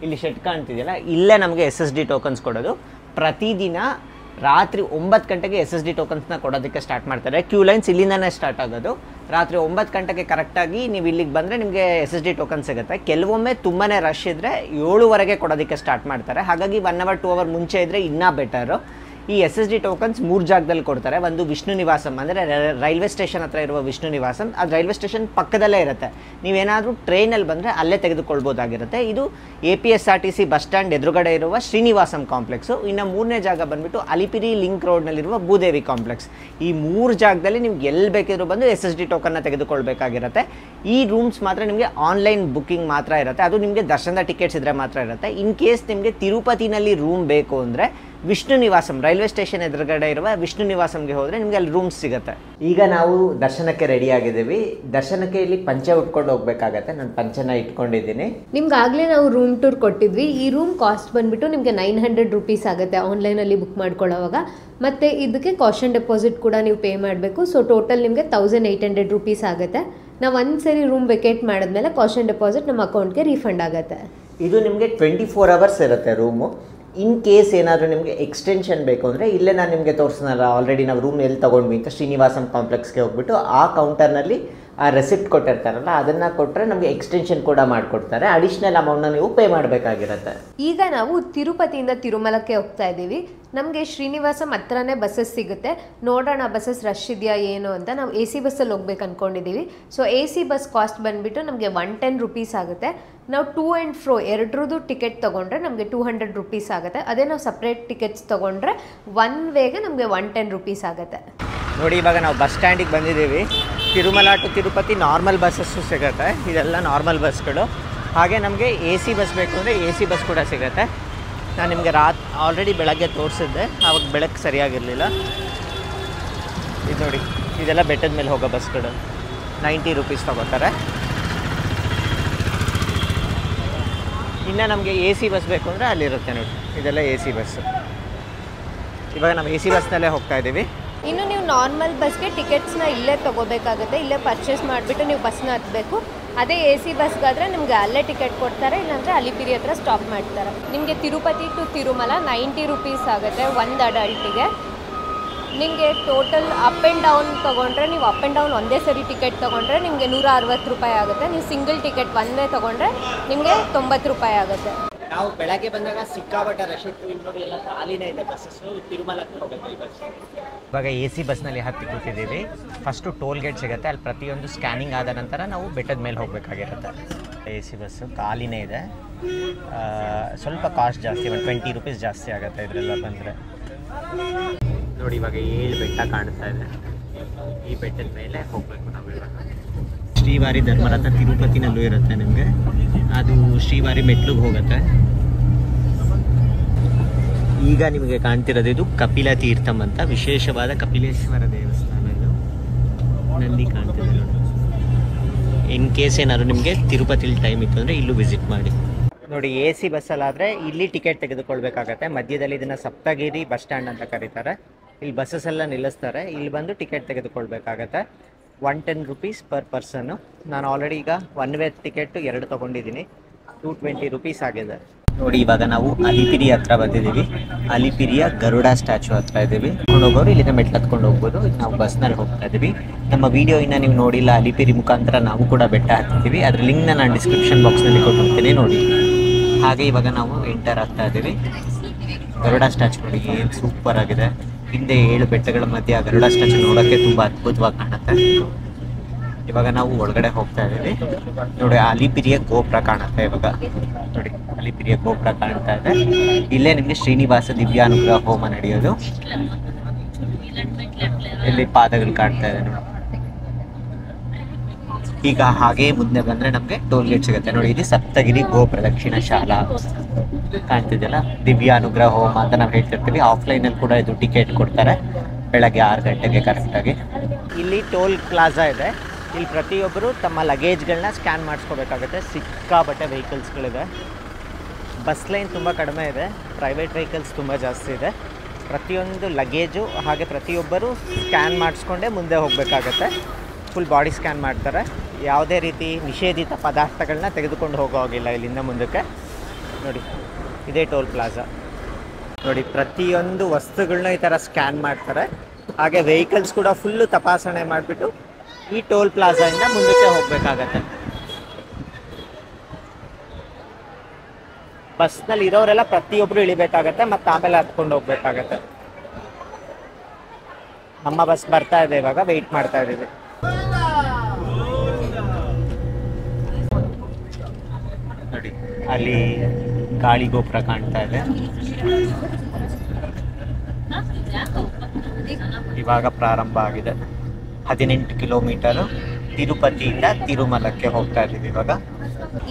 ಇಲ್ಲಿ ಶೆಡ್ ಕಾಣ್ತಿದೆಯಲ್ಲ, ಇಲ್ಲೇ ನಮಗೆ SSD ಟೋಕನ್ಸ್ ಕೊಡೋದು. ಪ್ರತಿದಿನ ರಾತ್ರಿ 9 ಗಂಟೆಗೆ SSD ಟೋಕನ್ಸ್ನ ಕೊಡೋದಕ್ಕೆ ಸ್ಟಾರ್ಟ್ ಮಾಡ್ತಾರೆ. ಕ್ಯೂ ಲೈನ್ಸ್ ಇಲ್ಲಿಂದನೇ ಸ್ಟಾರ್ಟ್ ಆಗೋದು. ರಾತ್ರಿ 9 ಗಂಟೆಗೆ ಕರೆಕ್ಟಾಗಿ ನೀವು ಇಲ್ಲಿಗೆ ಬಂದರೆ ನಿಮಗೆ SSD ಟೋಕನ್ ಸಿಗುತ್ತೆ. ಕೆಲವೊಮ್ಮೆ ತುಂಬಾ ರಶ್ ಇದ್ದರೆ 7ವರೆಗೆ ಕೊಡೋದಕ್ಕೆ ಸ್ಟಾರ್ಟ್ ಮಾಡ್ತಾರೆ. ಹಾಗಾಗಿ 1 ಅವರ್ 2 ಅವರ್ ಮುಂಚೆ ಇದ್ದರೆ ಇನ್ನೂ ಬೆಟರು. ಈ SSD ಟೋಕನ್ಸ್ 3 ಜಾಗದಲ್ಲಿ ಕೊಡ್ತಾರೆ. ಒಂದು ವಿಷ್ಣು ನಿವಾಸಂ, ಅಂದರೆ ರೈಲ್ವೆ ಸ್ಟೇಷನ್ ಹತ್ರ ಇರುವ ವಿಷ್ಣು ನಿವಾಸಂ. ಅದು ರೈಲ್ವೆ ಸ್ಟೇಷನ್ ಪಕ್ಕದಲ್ಲೇ ಇರುತ್ತೆ. ನೀವೇನಾದರೂ ಟ್ರೈನಲ್ಲಿ ಬಂದರೆ ಅಲ್ಲೇ ತೆಗೆದುಕೊಳ್ಬೋದಾಗಿರುತ್ತೆ. ಇದು APSRTC ಬಸ್ ಸ್ಟ್ಯಾಂಡ್ ಎದುರುಗಡೆ ಇರುವ ಶ್ರೀನಿವಾಸಂ ಕಾಂಪ್ಲೆಕ್ಸು. ಇನ್ನು 3ನೇ ಜಾಗ ಬಂದುಬಿಟ್ಟು ಅಲಿಪಿರಿ ಲಿಂಕ್ ರೋಡ್ನಲ್ಲಿರುವ ಭೂದೇವಿ ಕಾಂಪ್ಲೆಕ್ಸ್. ಈ 3 ಜಾಗದಲ್ಲಿ ನಿಮ್ಗೆ ಎಲ್ಲಿ ಬೇಕಿದ್ರೂ ಬಂದು SSD ಟೋಕನ್ನ ತೆಗೆದುಕೊಳ್ಬೇಕಾಗಿರುತ್ತೆ. ಈ ರೂಮ್ಸ್ ಮಾತ್ರ ನಿಮಗೆ ಆನ್ಲೈನ್ ಬುಕ್ಕಿಂಗ್ ಮಾತ್ರ ಇರುತ್ತೆ. ಅದು ನಿಮಗೆ ದರ್ಶನದ ಟಿಕೆಟ್ಸ್ ಇದ್ದರೆ ಮಾತ್ರ ಇರುತ್ತೆ. ಇನ್ ಕೇಸ್ ನಿಮಗೆ ತಿರುಪತಿನಲ್ಲಿ ರೂಮ್ ಬೇಕು ಅಂದರೆ ವಿಷ್ಣು ನಿವಾಸಂ, ರೈಲ್ವೆ ಸ್ಟೇಷನ್ ಎದುರುಗಡೆ ಇರುವ ವಿಷ್ಣು ನಿವಾಸಂಗೆ ಹೋದರೆ ನಿಮಗೆ ಅಲ್ಲಿ ರೂಮ್ಸ್ ಸಿಗುತ್ತೆ. ಈಗ ನಾವು ದರ್ಶನಕ್ಕೆ ರೆಡಿ ಆಗಿದ್ದೀವಿ. ದರ್ಶನಕ್ಕೆ ಇಲ್ಲಿ ಪಂಚೆ ಉಟ್ಕೊಂಡು ಹೋಗ್ಬೇಕಾಗತ್ತೆ. ನಾನು ಪಂಚೆನ ಇಟ್ಕೊಂಡಿದ್ದೀನಿ. ನಿಮ್ಗಾಗಲೇ ನಾವು ರೂಮ್ ಟೂರ್ ಕೊಟ್ಟಿದ್ವಿ. ಈ ರೂಮ್ ಕಾಸ್ಟ್ ಬಂದುಬಿಟ್ಟು ನಿಮಗೆ 900 ರೂಪೀಸ್ ಆಗುತ್ತೆ ಆನ್ಲೈನಲ್ಲಿ ಬುಕ್ ಮಾಡ್ಕೊಳ್ಳೋವಾಗ. ಮತ್ತು ಇದಕ್ಕೆ ಕಾಷನ್ ಡೆಪಾಸಿಟ್ ಕೂಡ ನೀವು ಪೇ ಮಾಡಬೇಕು. ಸೊ ಟೋಟಲ್ ನಿಮಗೆ 1800 ರೂಪೀಸ್ ಆಗುತ್ತೆ. ನಾವು ಒಂದು ಸರಿ ರೂಮ್ ವೆಕೇಟ್ ಮಾಡಿದ್ಮೇಲೆ ಕಾಷನ್ ಡೆಪಾಸಿಟ್ ನಮ್ಮ ಅಕೌಂಟ್ಗೆ ರೀಫಂಡ್ ಆಗುತ್ತೆ. ಇದು ನಿಮಗೆ 24 ಅವರ್ಸ್ ಇರುತ್ತೆ ರೂಮು. ಇನ್ ಕೇಸ್ ಏನಾದರೂ ನಿಮಗೆ ಎಕ್ಸ್ಟೆನ್ಷನ್ ಬೇಕು ಅಂದರೆ ಇಲ್ಲೇ ನಾನು ನಿಮಗೆ ತೋರಿಸ್ನಲ್ಲ, ಆಲ್ರೆಡಿ ನಾವು ರೂಮ್ ಎಲ್ಲಿ ತೊಗೊಂಡ್ವಿ ಅಂತ ಶ್ರೀನಿವಾಸಂ ಕಾಂಪ್ಲೆಕ್ಸ್ಗೆ ಹೋಗ್ಬಿಟ್ಟು ಆ ಕೌಂಟರ್ನಲ್ಲಿ ಆ ರೆಸಿಪ್ಟ್ ಕೊಟ್ಟಿರ್ತಾರಲ್ಲ ಅದನ್ನು ಕೊಟ್ಟರೆ ನಮಗೆ ಎಕ್ಸ್ಟೆನ್ಷನ್ ಕೂಡ ಮಾಡಿಕೊಡ್ತಾರೆ. ಅಡಿಷ್ನಲ್ ಅಮೌಂಟ್ನ ನೀವು ಪೇ ಮಾಡಬೇಕಾಗಿರುತ್ತೆ. ಈಗ ನಾವು ತಿರುಪತಿಯಿಂದ ತಿರುಮಲಕ್ಕೆ ಹೋಗ್ತಾ ಇದ್ದೀವಿ. ನಮಗೆ ಶ್ರೀನಿವಾಸಂ ಹತ್ರನೇ ಬಸ್ಸಸ್ ಸಿಗುತ್ತೆ. ನೋಡೋಣ ಬಸ್ಸಸ್ ರಶ್ ಇದೆಯಾ ಏನು ಅಂತ. ನಾವು AC ಬಸ್ಸಲ್ಲಿ ಹೋಗ್ಬೇಕು ಅಂದ್ಕೊಂಡಿದ್ದೀವಿ. ಸೊ AC ಬಸ್ ಕಾಸ್ಟ್ ಬಂದುಬಿಟ್ಟು ನಮಗೆ 110 ರೂಪೀಸ್ ಆಗುತ್ತೆ. ನಾವು ಟು ಆ್ಯಂಡ್ ಫ್ರೋ ಎರಡರದ್ದು ಟಿಕೆಟ್ ತೊಗೊಂಡ್ರೆ ನಮಗೆ 200 ರೂಪೀಸ್ ಆಗುತ್ತೆ. ಅದೇ ನಾವು ಸಪ್ರೇಟ್ ಟಿಕೆಟ್ಸ್ ತೊಗೊಂಡ್ರೆ ಒನ್ ವೇಗೆ ನಮಗೆ 110 ರೂಪೀಸ್ ಆಗುತ್ತೆ. ನೋಡಿ ಇವಾಗ ನಾವು ಬಸ್ ಸ್ಟ್ಯಾಂಡಿಗೆ ಬಂದಿದ್ದೀವಿ. Tirumala to Tirupati normal buses ಸಿಗುತ್ತೆ. ಇದೆಲ್ಲ ನಾರ್ಮಲ್ ಬಸ್ಗಳು. ಹಾಗೆ ನಮಗೆ AC ಬಸ್ ಬೇಕು ಅಂದರೆ AC ಬಸ್ ಕೂಡ ಸಿಗುತ್ತೆ. ನಾನು ನಿಮಗೆ ಆಲ್ರೆಡಿ ಬೆಳಗ್ಗೆ ತೋರಿಸಿದ್ದೆ, ಆವಾಗ ಬೆಳಕು ಸರಿಯಾಗಿರಲಿಲ್ಲ. ಇದು ನೋಡಿ, ಇದೆಲ್ಲ ಬೆಟ್ಟದ ಮೇಲೆ ಹೋಗೋ ಬಸ್ಗಳು 90 ರೂಪೀಸ್ ತೊಗೋತಾರೆ. ಇನ್ನು ನಮಗೆ AC ಬಸ್ ಬೇಕು ಅಂದರೆ ಅಲ್ಲಿರುತ್ತೆ ನೋಡಿ, ಇದೆಲ್ಲ AC ಬಸ್ಸು. ಇವಾಗ ನಾವು AC ಬಸ್ನಲ್ಲೇ ಹೋಗ್ತಾ ಇದ್ದೀವಿ. ಇನ್ನು ನೀವು ನಾರ್ಮಲ್ ಬಸ್ಗೆ ಟಿಕೆಟ್ಸ್ನ ಇಲ್ಲೇ ತೊಗೋಬೇಕಾಗುತ್ತೆ. ಇಲ್ಲೇ ಪರ್ಚೇಸ್ ಮಾಡಿಬಿಟ್ಟು ನೀವು ಬಸ್ನ ಹತ್ತಬೇಕು. ಅದೇ AC ಬಸ್ಗಾದರೆ ನಿಮಗೆ ಅಲ್ಲೇ ಟಿಕೆಟ್ ಕೊಡ್ತಾರೆ, ಇಲ್ಲಾಂದರೆ ಅಲಿಪಿರಿ ಹತ್ರ ಸ್ಟಾಪ್ ಮಾಡ್ತಾರೆ. ನಿಮಗೆ ತಿರುಪತಿ ಟು ತಿರುಮಲ 90 ರೂಪೀಸ್ ಆಗುತ್ತೆ ಒಂದು ಅಡಲ್ಟಿಗೆ. ನಿಮಗೆ ಟೋಟಲ್ ಅಪ್ ಆ್ಯಂಡ್ ಡೌನ್ ತೊಗೊಂಡ್ರೆ, ನೀವು ಅಪ್ ಆ್ಯಂಡ್ ಡೌನ್ ಒಂದೇ ಸರಿ ಟಿಕೆಟ್ ತೊಗೊಂಡ್ರೆ ನಿಮಗೆ 160 ರೂಪಾಯಿ ಆಗುತ್ತೆ. ನೀವು ಸಿಂಗಲ್ ಟಿಕೆಟ್ ಒನ್ ವೇ ತೊಗೊಂಡ್ರೆ ನಿಮಗೆ 90 ರೂಪಾಯಿ ಆಗುತ್ತೆ. ನಾವು ಬೆಳಗ್ಗೆ ಬಂದಾಗ ಸಿಕ್ಕಾಪಟ್ಟೆ ರಶ್ ಇತ್ತು. ಇನ್ನೊಂದು ಎಲ್ಲ ಖಾಲಿನೇ ಇದೆ ಬಸ್ಸಸ್ಸು. ತಿರುಮಲಕ್ಕೆ ಹೋಗುತ್ತೆ ಈ ಬಸ್. ಇವಾಗ AC ಬಸ್ನಲ್ಲಿ ಹತ್ತಿ ಕೂತಿದ್ದೀವಿ. ಫಸ್ಟು ಟೋಲ್ ಗೇಟ್ ಸಿಗುತ್ತೆ, ಅಲ್ಲಿ ಪ್ರತಿಯೊಂದು ಸ್ಕ್ಯಾನಿಂಗ್ ಆದ ನಂತರ ನಾವು ಬೆಟ್ಟದ ಮೇಲೆ ಹೋಗಬೇಕಾಗಿರುತ್ತೆ. AC ಬಸ್ಸು ಖಾಲಿನೇ ಇದೆ. ಸ್ವಲ್ಪ ಕಾಸ್ಟ್ ಜಾಸ್ತಿ, ಒಂದು 20 ರೂಪೀಸ್ ಜಾಸ್ತಿ ಆಗುತ್ತೆ ಇದರೆಲ್ಲ ಬಂದರೆ. ನೋಡಿ ಇವಾಗ 7 ಬೆಟ್ಟ ಕಾಣ್ತಾ ಇದೆ. ಈ ಬೆಟ್ಟದ ಮೇಲೆ ಹೋಗಬೇಕು ನಾವು ಇವಾಗ. ಶ್ರೀವಾರಿ ಧರ್ಮರಥ ತಿರುಪತಿನಲ್ಲೂ ಇರುತ್ತೆ ನಿಮಗೆ. ಅದು ಶ್ರೀವಾರಿ ಮೆಟ್ಲಿಗೆ ಹೋಗುತ್ತೆ. ಈಗ ನಿಮಗೆ ಕಾಣ್ತಿರೋದು ಇದು ಕಪಿಲ ತೀರ್ಥಂ ಅಂತ ವಿಶೇಷವಾದ ಕಪಿಲೇಶ್ವರ ದೇವಸ್ಥಾನ. ಇದು ನಂದಿ ಕಾಣ್ತಿದೆ ನೋಡಿ. ಇನ್ ಕೇಸ್ ಏನಾದ್ರು ನಿಮಗೆ ತಿರುಪತಿಲಿ ಟೈಮ್ ಇತ್ತು ಅಂದರೆ ಇಲ್ಲೂ ವಿಸಿಟ್ ಮಾಡಿ. ನೋಡಿ AC ಬಸ್ಸಲ್ಲಾದರೆ ಇಲ್ಲಿ ಟಿಕೆಟ್ ತೆಗೆದುಕೊಳ್ಬೇಕಾಗತ್ತೆ. ಮಧ್ಯದಲ್ಲಿ ಇದನ್ನು ಸಪ್ತಗಿರಿ ಬಸ್ ಸ್ಟ್ಯಾಂಡ್ ಅಂತ ಕರೀತಾರೆ. ಇಲ್ಲಿ ಬಸ್ಸಸ್ ಎಲ್ಲ ನಿಲ್ಲಿಸ್ತಾರೆ. ಇಲ್ಲಿ ಬಂದು ಟಿಕೆಟ್ ತೆಗೆದುಕೊಳ್ಬೇಕಾಗತ್ತೆ. 110 ರೂಪೀಸ್ ಪರ್ ಪರ್ಸನ್ನು. ನಾನು ಆಲ್ರೆಡಿ ಈಗ ಒನ್ ವೇ ಟಿಕೆಟ್ 2 ತೊಗೊಂಡಿದ್ದೀನಿ. 220 ರೂಪೀಸ್ ಆಗಿದೆ. ನೋಡಿ ಇವಾಗ ನಾವು ಅಲಿಪಿರಿ ಹತ್ರ ಬಂದಿದ್ದೀವಿ. ಅಲಿಪಿರಿಯ ಗರುಡ ಸ್ಟ್ಯಾಚು ಹತ್ರ ಇದ್ದೀವಿ. ಹೋಗೋರು ಇಲ್ಲಿಂದ ಮೆಟ್ಲು ಹತ್ಕೊಂಡು ಹೋಗ್ಬೋದು. ನಾವು ಬಸ್ನಲ್ಲಿ ಹೋಗ್ತಾ ಇದ್ದೀವಿ. ನಮ್ಮ ವಿಡಿಯೋ ಇನ್ನೂ ನೀವು ನೋಡಿಲ್ಲ, ಅಲಿಪಿರಿ ಮುಖಾಂತರ ನಾವು ಕೂಡ ಬೆಟ್ಟ ಹತ್ತಿದ್ದೀವಿ. ಅದ್ರ ಲಿಂಕ್ನ ನಾನು ಡಿಸ್ಕ್ರಿಪ್ಷನ್ ಬಾಕ್ಸ್ನಲ್ಲಿ ಕೊಟ್ಟಿರ್ತೀನಿ ನೋಡಿ. ಹಾಗೆ ಇವಾಗ ನಾವು ಎಂಟರ್ ಆಗ್ತಾ ಇದ್ದೀವಿ. ಗರುಡ ಸ್ಟ್ಯಾಚು ನೋಡಿ ಏನು ಸೂಪರ್ ಆಗಿದೆ. ಹಿಂದೆ 7 ಬೆಟ್ಟಗಳ ಮಧ್ಯೆ ಆ ಗರುಡ ಸ್ಟ್ಯಾಚು ನೋಡೋಕ್ಕೆ ತುಂಬ ಅದ್ಭುತವಾಗಿ ಕಾಣುತ್ತೆ. ಇವಾಗ ನಾವು ಒಳಗಡೆ ಹೋಗ್ತಾ ಇದ್ದೀವಿ. ನೋಡಿ ಅಲಿಪಿರಿಯ ಗೋಪುರ ಕಾಣುತ್ತೆ. ಇವಾಗ ನೋಡಿ ಅಲಿಪಿರಿಯ ಗೋಪುರ ಕಾಣ್ತಾ ಇದೆ. ಇಲ್ಲೇ ನಿಮಗೆ ಶ್ರೀನಿವಾಸ ದಿವ್ಯಾನುಗ್ರಹ ಹೋಮ ನಡೆಯೋದು. ಇಲ್ಲಿ ಪಾದಗಳು ಕಾಣ್ತಾ ಇದೆ ನೋಡಿ. ಈಗ ಹಾಗೆ ಮುಂದೆ ಬಂದರೆ ನಮಗೆ ಟೋಲ್ ಗೇಟ್ ಸಿಗುತ್ತೆ ನೋಡಿ. ಇದು ಸಪ್ತಗಿರಿ ಗೋಪ್ರದಕ್ಷಿಣ ಶಾಲಾ ಕಾಣ್ತಿದೆಯಲ್ಲ, ದಿವ್ಯಾನುಗ್ರಹ ಹೋಮ ಅಂತ ನಾವು ಹೇಳ್ತಿರ್ತೀವಿ. ಆಫ್ಲೈನಲ್ಲಿ ಕೂಡ ಇದು ಟಿಕೆಟ್ ಕೊಡ್ತಾರೆ ಬೆಳಗ್ಗೆ 6 ಗಂಟೆಗೆ ಕರೆಕ್ಟಾಗಿ. ಇಲ್ಲಿ ಟೋಲ್ ಪ್ಲಾಜಾ ಇದೆ. ಇಲ್ಲಿ ಪ್ರತಿಯೊಬ್ಬರು ತಮ್ಮ ಲಗೇಜ್ಗಳನ್ನ ಸ್ಕ್ಯಾನ್ ಮಾಡಿಸ್ಕೋಬೇಕಾಗುತ್ತೆ. ಸಿಕ್ಕಾಪಟ್ಟೆ ವೆಹಿಕಲ್ಸ್ಗಳಿದೆ. ಬಸ್ ಲೈನ್ ತುಂಬ ಕಡಿಮೆ ಇದೆ, ಪ್ರೈವೇಟ್ ವೆಹಿಕಲ್ಸ್ ತುಂಬ ಜಾಸ್ತಿ ಇದೆ. ಪ್ರತಿಯೊಂದು ಲಗೇಜು ಹಾಗೆ ಪ್ರತಿಯೊಬ್ಬರು ಸ್ಕ್ಯಾನ್ ಮಾಡಿಸ್ಕೊಂಡೇ ಮುಂದೆ ಹೋಗಬೇಕಾಗತ್ತೆ. ಫುಲ್ ಬಾಡಿ ಸ್ಕ್ಯಾನ್ ಮಾಡ್ತಾರೆ. ಯಾವುದೇ ರೀತಿ ನಿಷೇಧಿತ ಪದಾರ್ಥಗಳನ್ನ ತೆಗೆದುಕೊಂಡು ಹೋಗೋ ಹಾಗಿಲ್ಲ ಇಲ್ಲಿಂದ ಮುಂದಕ್ಕೆ. ನೋಡಿ ಇದೇ ಟೋಲ್ ಪ್ಲಾಜಾ. ನೋಡಿ ಪ್ರತಿಯೊಂದು ವಸ್ತುಗಳನ್ನ ಈ ಥರ ಸ್ಕ್ಯಾನ್ ಮಾಡ್ತಾರೆ. ಹಾಗೆ ವೆಹಿಕಲ್ಸ್ ಕೂಡ ಫುಲ್ಲು ತಪಾಸಣೆ ಮಾಡಿಬಿಟ್ಟು ಈ ಟೋಲ್ ಪ್ಲಾಜಾಯಿಂದ ಮುಂದಕ್ಕೆ ಹೋಗಬೇಕಾಗತ್ತೆ. ಬಸ್ನಲ್ಲಿ ಇರೋರೆಲ್ಲ ಪ್ರತಿಯೊಬ್ಬರು ಇಳಿಬೇಕಾಗತ್ತೆ ಮತ್ತು ಆಮೇಲೆ ಹತ್ಕೊಂಡು ಹೋಗ್ಬೇಕಾಗತ್ತೆ. ನಮ್ಮ ಬಸ್ ಬರ್ತಾ ಇದೆ, ಇವಾಗ ವೆಯ್ಟ್ ಮಾಡ್ತಾ ಇದ್ದೀವಿ. ನೋಡಿ ಅಲ್ಲಿ ಗಾಳಿ ಗೋಪುರ ಕಾಣ್ತಾ ಇದೆ. ಇವಾಗ ಪ್ರಾರಂಭ ಆಗಿದೆ. 18 ಕಿಲೋಮೀಟರು ತಿರುಪತಿಯಿಂದ ತಿರುಮಲಕ್ಕೆ ಹೋಗ್ತಾ ಇದ್ದೀವಿ ಇವಾಗ.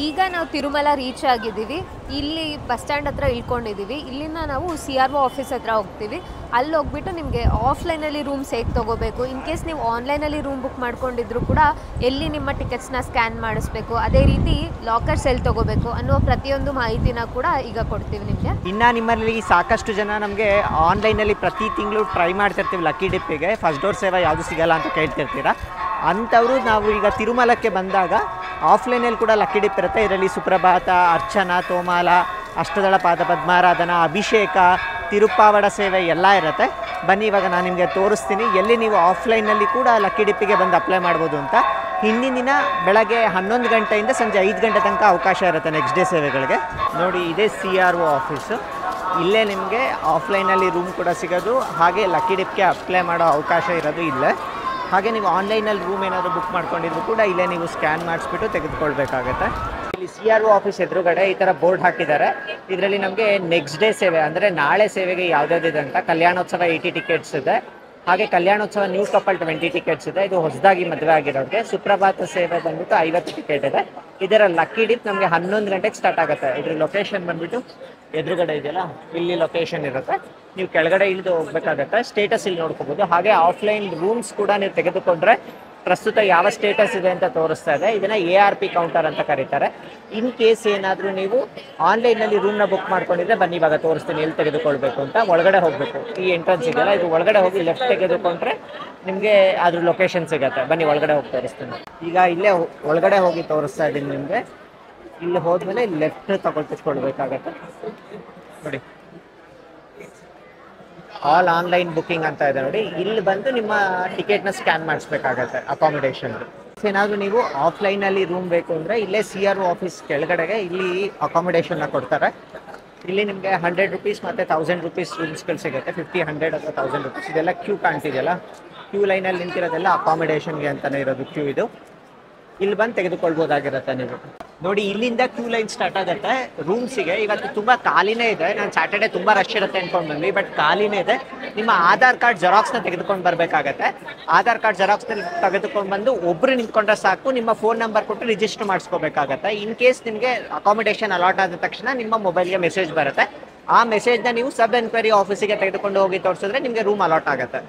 ಈಗ ನಾವು ತಿರುಮಲ ರೀಚ್ ಆಗಿದ್ದೀವಿ. ಇಲ್ಲಿ ಬಸ್ ಸ್ಟ್ಯಾಂಡ್ ಹತ್ರ ಇಳ್ಕೊಂಡಿದ್ದೀವಿ. ಇಲ್ಲಿಂದ ನಾವು CRO ಆಫೀಸ್ ಹತ್ರ ಹೋಗ್ತೀವಿ. ಅಲ್ಲಿ ಹೋಗ್ಬಿಟ್ಟು ನಿಮಗೆ ಆಫ್ಲೈನಲ್ಲಿ ರೂಮ್ಸ್ ಹೇಗೆ ತೊಗೋಬೇಕು, ಇನ್ ಕೇಸ್ ನೀವು ಆನ್ಲೈನಲ್ಲಿ ರೂಮ್ ಬುಕ್ ಮಾಡ್ಕೊಂಡಿದ್ರು ಕೂಡ ಎಲ್ಲಿ ನಿಮ್ಮ ಟಿಕೆಟ್ಸ್ನ ಸ್ಕ್ಯಾನ್ ಮಾಡಿಸ್ಬೇಕು, ಅದೇ ರೀತಿ ಲಾಕರ್ಸ್ ಎಲ್ಲಿ ತೊಗೋಬೇಕು ಅನ್ನೋ ಪ್ರತಿಯೊಂದು ಮಾಹಿತಿನ ಕೂಡ ಈಗ ಕೊಡ್ತೀವಿ ನಿಮಗೆ. ಇನ್ನು ನಿಮ್ಮಲ್ಲಿ ಸಾಕಷ್ಟು ಜನ ನಮಗೆ ಆನ್ಲೈನಲ್ಲಿ ಪ್ರತಿ ತಿಂಗಳು ಟ್ರೈ ಮಾಡ್ತಿರ್ತೀವಿ ಲಕ್ಕಿ ಡಿಪ್ಪಿಗೆ. ಫಸ್ಟ್ ಡೋರ್ ಸೇವೆ ಯಾವುದು ಸಿಗಲ್ಲ ಅಂತ ಕೇಳ್ತಿರ್ತೀರ. ಅಂಥವರು ನಾವು ಈಗ ತಿರುಮಲಕ್ಕೆ ಬಂದಾಗ ಆಫ್ಲೈನಲ್ಲಿ ಕೂಡ ಲಕ್ಕಿ ಡಿಪ್ ಇರುತ್ತೆ. ಇದರಲ್ಲಿ ಸುಪ್ರಭಾತ, ಅರ್ಚನಾ, ತೋಮಾಲ, ಅಷ್ಟದಳ ಪಾದ ಪದ್ಮಾರಾಧನಾ, ಅಭಿಷೇಕ, ತಿರುಪ್ಪಾವಡ ಸೇವೆ ಎಲ್ಲ ಇರುತ್ತೆ. ಬನ್ನಿ ಇವಾಗ ನಾನು ನಿಮಗೆ ತೋರಿಸ್ತೀನಿ ಎಲ್ಲಿ ನೀವು ಆಫ್ಲೈನಲ್ಲಿ ಕೂಡ ಲಕ್ಕಿ ಡಿಪ್ಪಿಗೆ ಬಂದು ಅಪ್ಲೈ ಮಾಡ್ಬೋದು ಅಂತ. ಹಿಂದಿನ ದಿನ ಬೆಳಗ್ಗೆ 11 ಗಂಟೆಯಿಂದ ಸಂಜೆ 5 ಗಂಟೆ ತನಕ ಅವಕಾಶ ಇರುತ್ತೆ ನೆಕ್ಸ್ಟ್ ಡೇ ಸೇವೆಗಳಿಗೆ. ನೋಡಿ ಇದೇ CRO ಆಫೀಸು. ಇಲ್ಲೇ ನಿಮಗೆ ಆಫ್ಲೈನಲ್ಲಿ ರೂಮ್ ಕೂಡ ಸಿಗೋದು, ಹಾಗೆ ಲಕ್ಕಿ ಡಿಪ್ಗೆ ಅಪ್ಲೈ ಮಾಡೋ ಅವಕಾಶ ಇರೋದು ಇಲ್ಲೇ. ಹಾಗೆ ನೀವು ಆನ್ಲೈನಲ್ಲಿ ರೂಮ್ ಏನಾದರೂ ಬುಕ್ ಮಾಡ್ಕೊಂಡಿದ್ರು ಕೂಡ ಇಲ್ಲೇ ನೀವು ಸ್ಕ್ಯಾನ್ ಮಾಡಿಸ್ಬಿಟ್ಟು ತೆಗೆದುಕೊಳ್ಬೇಕಾಗತ್ತೆ. ಇಲ್ಲಿ CRO ಆಫೀಸ್ ಎದುರುಗಡೆ ಈ ಥರ ಬೋರ್ಡ್ ಹಾಕಿದ್ದಾರೆ. ಇದರಲ್ಲಿ ನಮಗೆ ನೆಕ್ಸ್ಟ್ ಡೇ ಸೇವೆ ಅಂದರೆ ನಾಳೆ ಸೇವೆಗೆ ಯಾವುದ್ಯಾವ್ದಿದೆ ಅಂತ ಕಲ್ಯಾಣೋತ್ಸವ 80 ಟಿಕೆಟ್ಸ್ ಇದೆ, ಹಾಗೆ ಕಲ್ಯಾಣೋತ್ಸವ ನ್ಯೂ ಕಪಲ್ 20 ಟಿಕೆಟ್ಸ್ ಇದೆ. ಇದು ಹೊಸದಾಗಿ ಮದುವೆ ಆಗಿರೋರಿಗೆ. ಸುಪ್ರಭಾತ ಸೇವೆ ಬಂದ್ಬಿಟ್ಟು 50 ಟಿಕೆಟ್ ಇದೆ. ಇದರ ಲಕ್ಕಿ ಡಿಪ್ ನಮಗೆ 11 ಗಂಟೆಗೆ ಸ್ಟಾರ್ಟ್ ಆಗುತ್ತೆ. ಇದ್ರ ಲೊಕೇಶನ್ ಬಂದ್ಬಿಟ್ಟು ಎದುರುಗಡೆ ಇದೆಯಲ್ಲ, ಇಲ್ಲಿ ಲೊಕೇಶನ್ ಇರುತ್ತೆ. ನೀವು ಕೆಳಗಡೆ ಇಳಿದು ಹೋಗ್ಬೇಕಾಗತ್ತೆ. ಸ್ಟೇಟಸ್ ಇಲ್ಲಿ ನೋಡ್ಕೋಬಹುದು. ಹಾಗೆ ಆಫ್ಲೈನ್ ರೂಮ್ಸ್ ಕೂಡ ನೀವು ತೆಗೆದುಕೊಂಡ್ರೆ ಪ್ರಸ್ತುತ ಯಾವ ಸ್ಟೇಟಸ್ ಇದೆ ಅಂತ ತೋರಿಸ್ತಾ ಇದೆ. ಇದನ್ನ ARP ಕೌಂಟರ್ ಅಂತ ಕರೀತಾರೆ. ಇನ್ ಕೇಸ್ ಏನಾದರೂ ನೀವು ಆನ್ಲೈನಲ್ಲಿ ರೂಮ್ನ ಬುಕ್ ಮಾಡ್ಕೊಂಡಿದ್ರೆ ಬನ್ನಿ, ಇವಾಗ ತೋರಿಸ್ತೀನಿ ಎಲ್ಲಿ ತೆಗೆದುಕೊಳ್ಬೇಕು ಅಂತ. ಒಳಗಡೆ ಹೋಗಬೇಕು. ಈ ಎಂಟ್ರೆನ್ಸ್ ಇದೆಯಲ್ಲ, ಇದು ಒಳಗಡೆ ಹೋಗಿ ಲೆಫ್ಟ್ ತೆಗೆದುಕೊಂಡ್ರೆ ನಿಮಗೆ ಅದ್ರ ಲೊಕೇಶನ್ ಸಿಗುತ್ತೆ. ಬನ್ನಿ ಒಳಗಡೆ ಹೋಗಿ ತೋರಿಸ್ತೀನಿ. ಈಗ ಇಲ್ಲೇ ಒಳಗಡೆ ಹೋಗಿ ತೋರಿಸ್ತಾ ಇದ್ದೀನಿ ನಿಮಗೆ. ಇಲ್ಲಿ ಹೋದ್ಮೇಲೆ ಲೆಫ್ಟ್ ತಗೊಳ್ತಿಸ್ಕೊಳ್ಬೇಕಾಗತ್ತೆ. ನೋಡಿ ಆಲ್ ಆನ್ಲೈನ್ ಬುಕ್ಕಿಂಗ್ ಅಂತ ಇದೆ ನೋಡಿ. ಇಲ್ಲಿ ಬಂದು ನಿಮ್ಮ ಟಿಕೆಟ್ನ ಸ್ಕ್ಯಾನ್ ಮಾಡಿಸ್ಬೇಕಾಗತ್ತೆ ಅಕಾಮಿಡೇಷನ್. ಏನಾದರೂ ನೀವು ಆಫ್ಲೈನಲ್ಲಿ ರೂಮ್ ಬೇಕು ಅಂದರೆ ಇಲ್ಲೇ CRO ಆಫೀಸ್ ಕೆಳಗಡೆಗೆ ಇಲ್ಲಿ ಅಕಾಮಿಡೇಷನ್ನ ಕೊಡ್ತಾರೆ. ಇಲ್ಲಿ ನಿಮಗೆ 100 ರೂಪೀಸ್ ಮತ್ತು 1000 ರೂಪೀಸ್ ರೂಮ್ಸ್ಗಳು ಸಿಗುತ್ತೆ. 50, 100 ಅಥವಾ 1000 ರೂಪೀಸ್. ಇದೆಲ್ಲ ಕ್ಯೂ ಕಾಣ್ತಿದೆಯಲ್ಲ, ಕ್ಯೂ ಲೈನಲ್ಲಿ ನಿಂತಿರೋದೆಲ್ಲ ಅಕಾಮಿಡೇಷನ್ಗೆ ಅಂತಲೇ ಇರೋದು ಕ್ಯೂ ಇದು. ಇಲ್ಲಿ ಬಂದು ತೆಗೆದುಕೊಳ್ಬೋದಾಗಿರುತ್ತೆ ನೀವು. ನೋಡಿ ಇಲ್ಲಿಂದ ಕ್ಯೂ ಲೈನ್ ಸ್ಟಾರ್ಟ್ ಆಗುತ್ತೆ ರೂಮ್ಸಿಗೆ. ಇವತ್ತು ತುಂಬ ಖಾಲಿನೇ ಇದೆ. ನಾನು ಸ್ಯಾಟರ್ಡೆ ತುಂಬ ರಶ್ ಇರುತ್ತೆ ಅಂದ್ಕೊಂಡು ಬಂದ್ವಿ, ಬಟ್ ಖಾಲಿನೇ ಇದೆ. ನಿಮ್ಮ ಆಧಾರ್ ಕಾರ್ಡ್ ಜೆರಾಕ್ಸ್ನ ತೆಗೆದುಕೊಂಡು ಬರಬೇಕಾಗತ್ತೆ. ಆಧಾರ್ ಕಾರ್ಡ್ ಜೆರಾಕ್ಸ್ನ ತೆಗೆದುಕೊಂಡು ಬಂದು ಒಬ್ಬರು ನಿಂತ್ಕೊಂಡ್ರೆ ಸಾಕು. ನಿಮ್ಮ ಫೋನ್ ನಂಬರ್ ಕೊಟ್ಟು ರಿಜಿಸ್ಟರ್ ಮಾಡಿಸ್ಕೋಬೇಕಾಗತ್ತೆ. ಇನ್ ಕೇಸ್ ನಿಮಗೆ ಅಕಾಮಿಡೇಷನ್ ಅಲಾಟ್ ಆದ ತಕ್ಷಣ ನಿಮ್ಮ ಮೊಬೈಲ್ಗೆ ಮೆಸೇಜ್ ಬರುತ್ತೆ. ಆ ಮೆಸೇಜ್ನ ನೀವು ಸಬ್ ಎನ್ಕ್ವೈರಿ ಆಫೀಸಿಗೆ ತೆಗೆದುಕೊಂಡು ಹೋಗಿ ತೋರಿಸಿದ್ರೆ ನಿಮಗೆ ರೂಮ್ ಅಲಾಟ್ ಆಗುತ್ತೆ.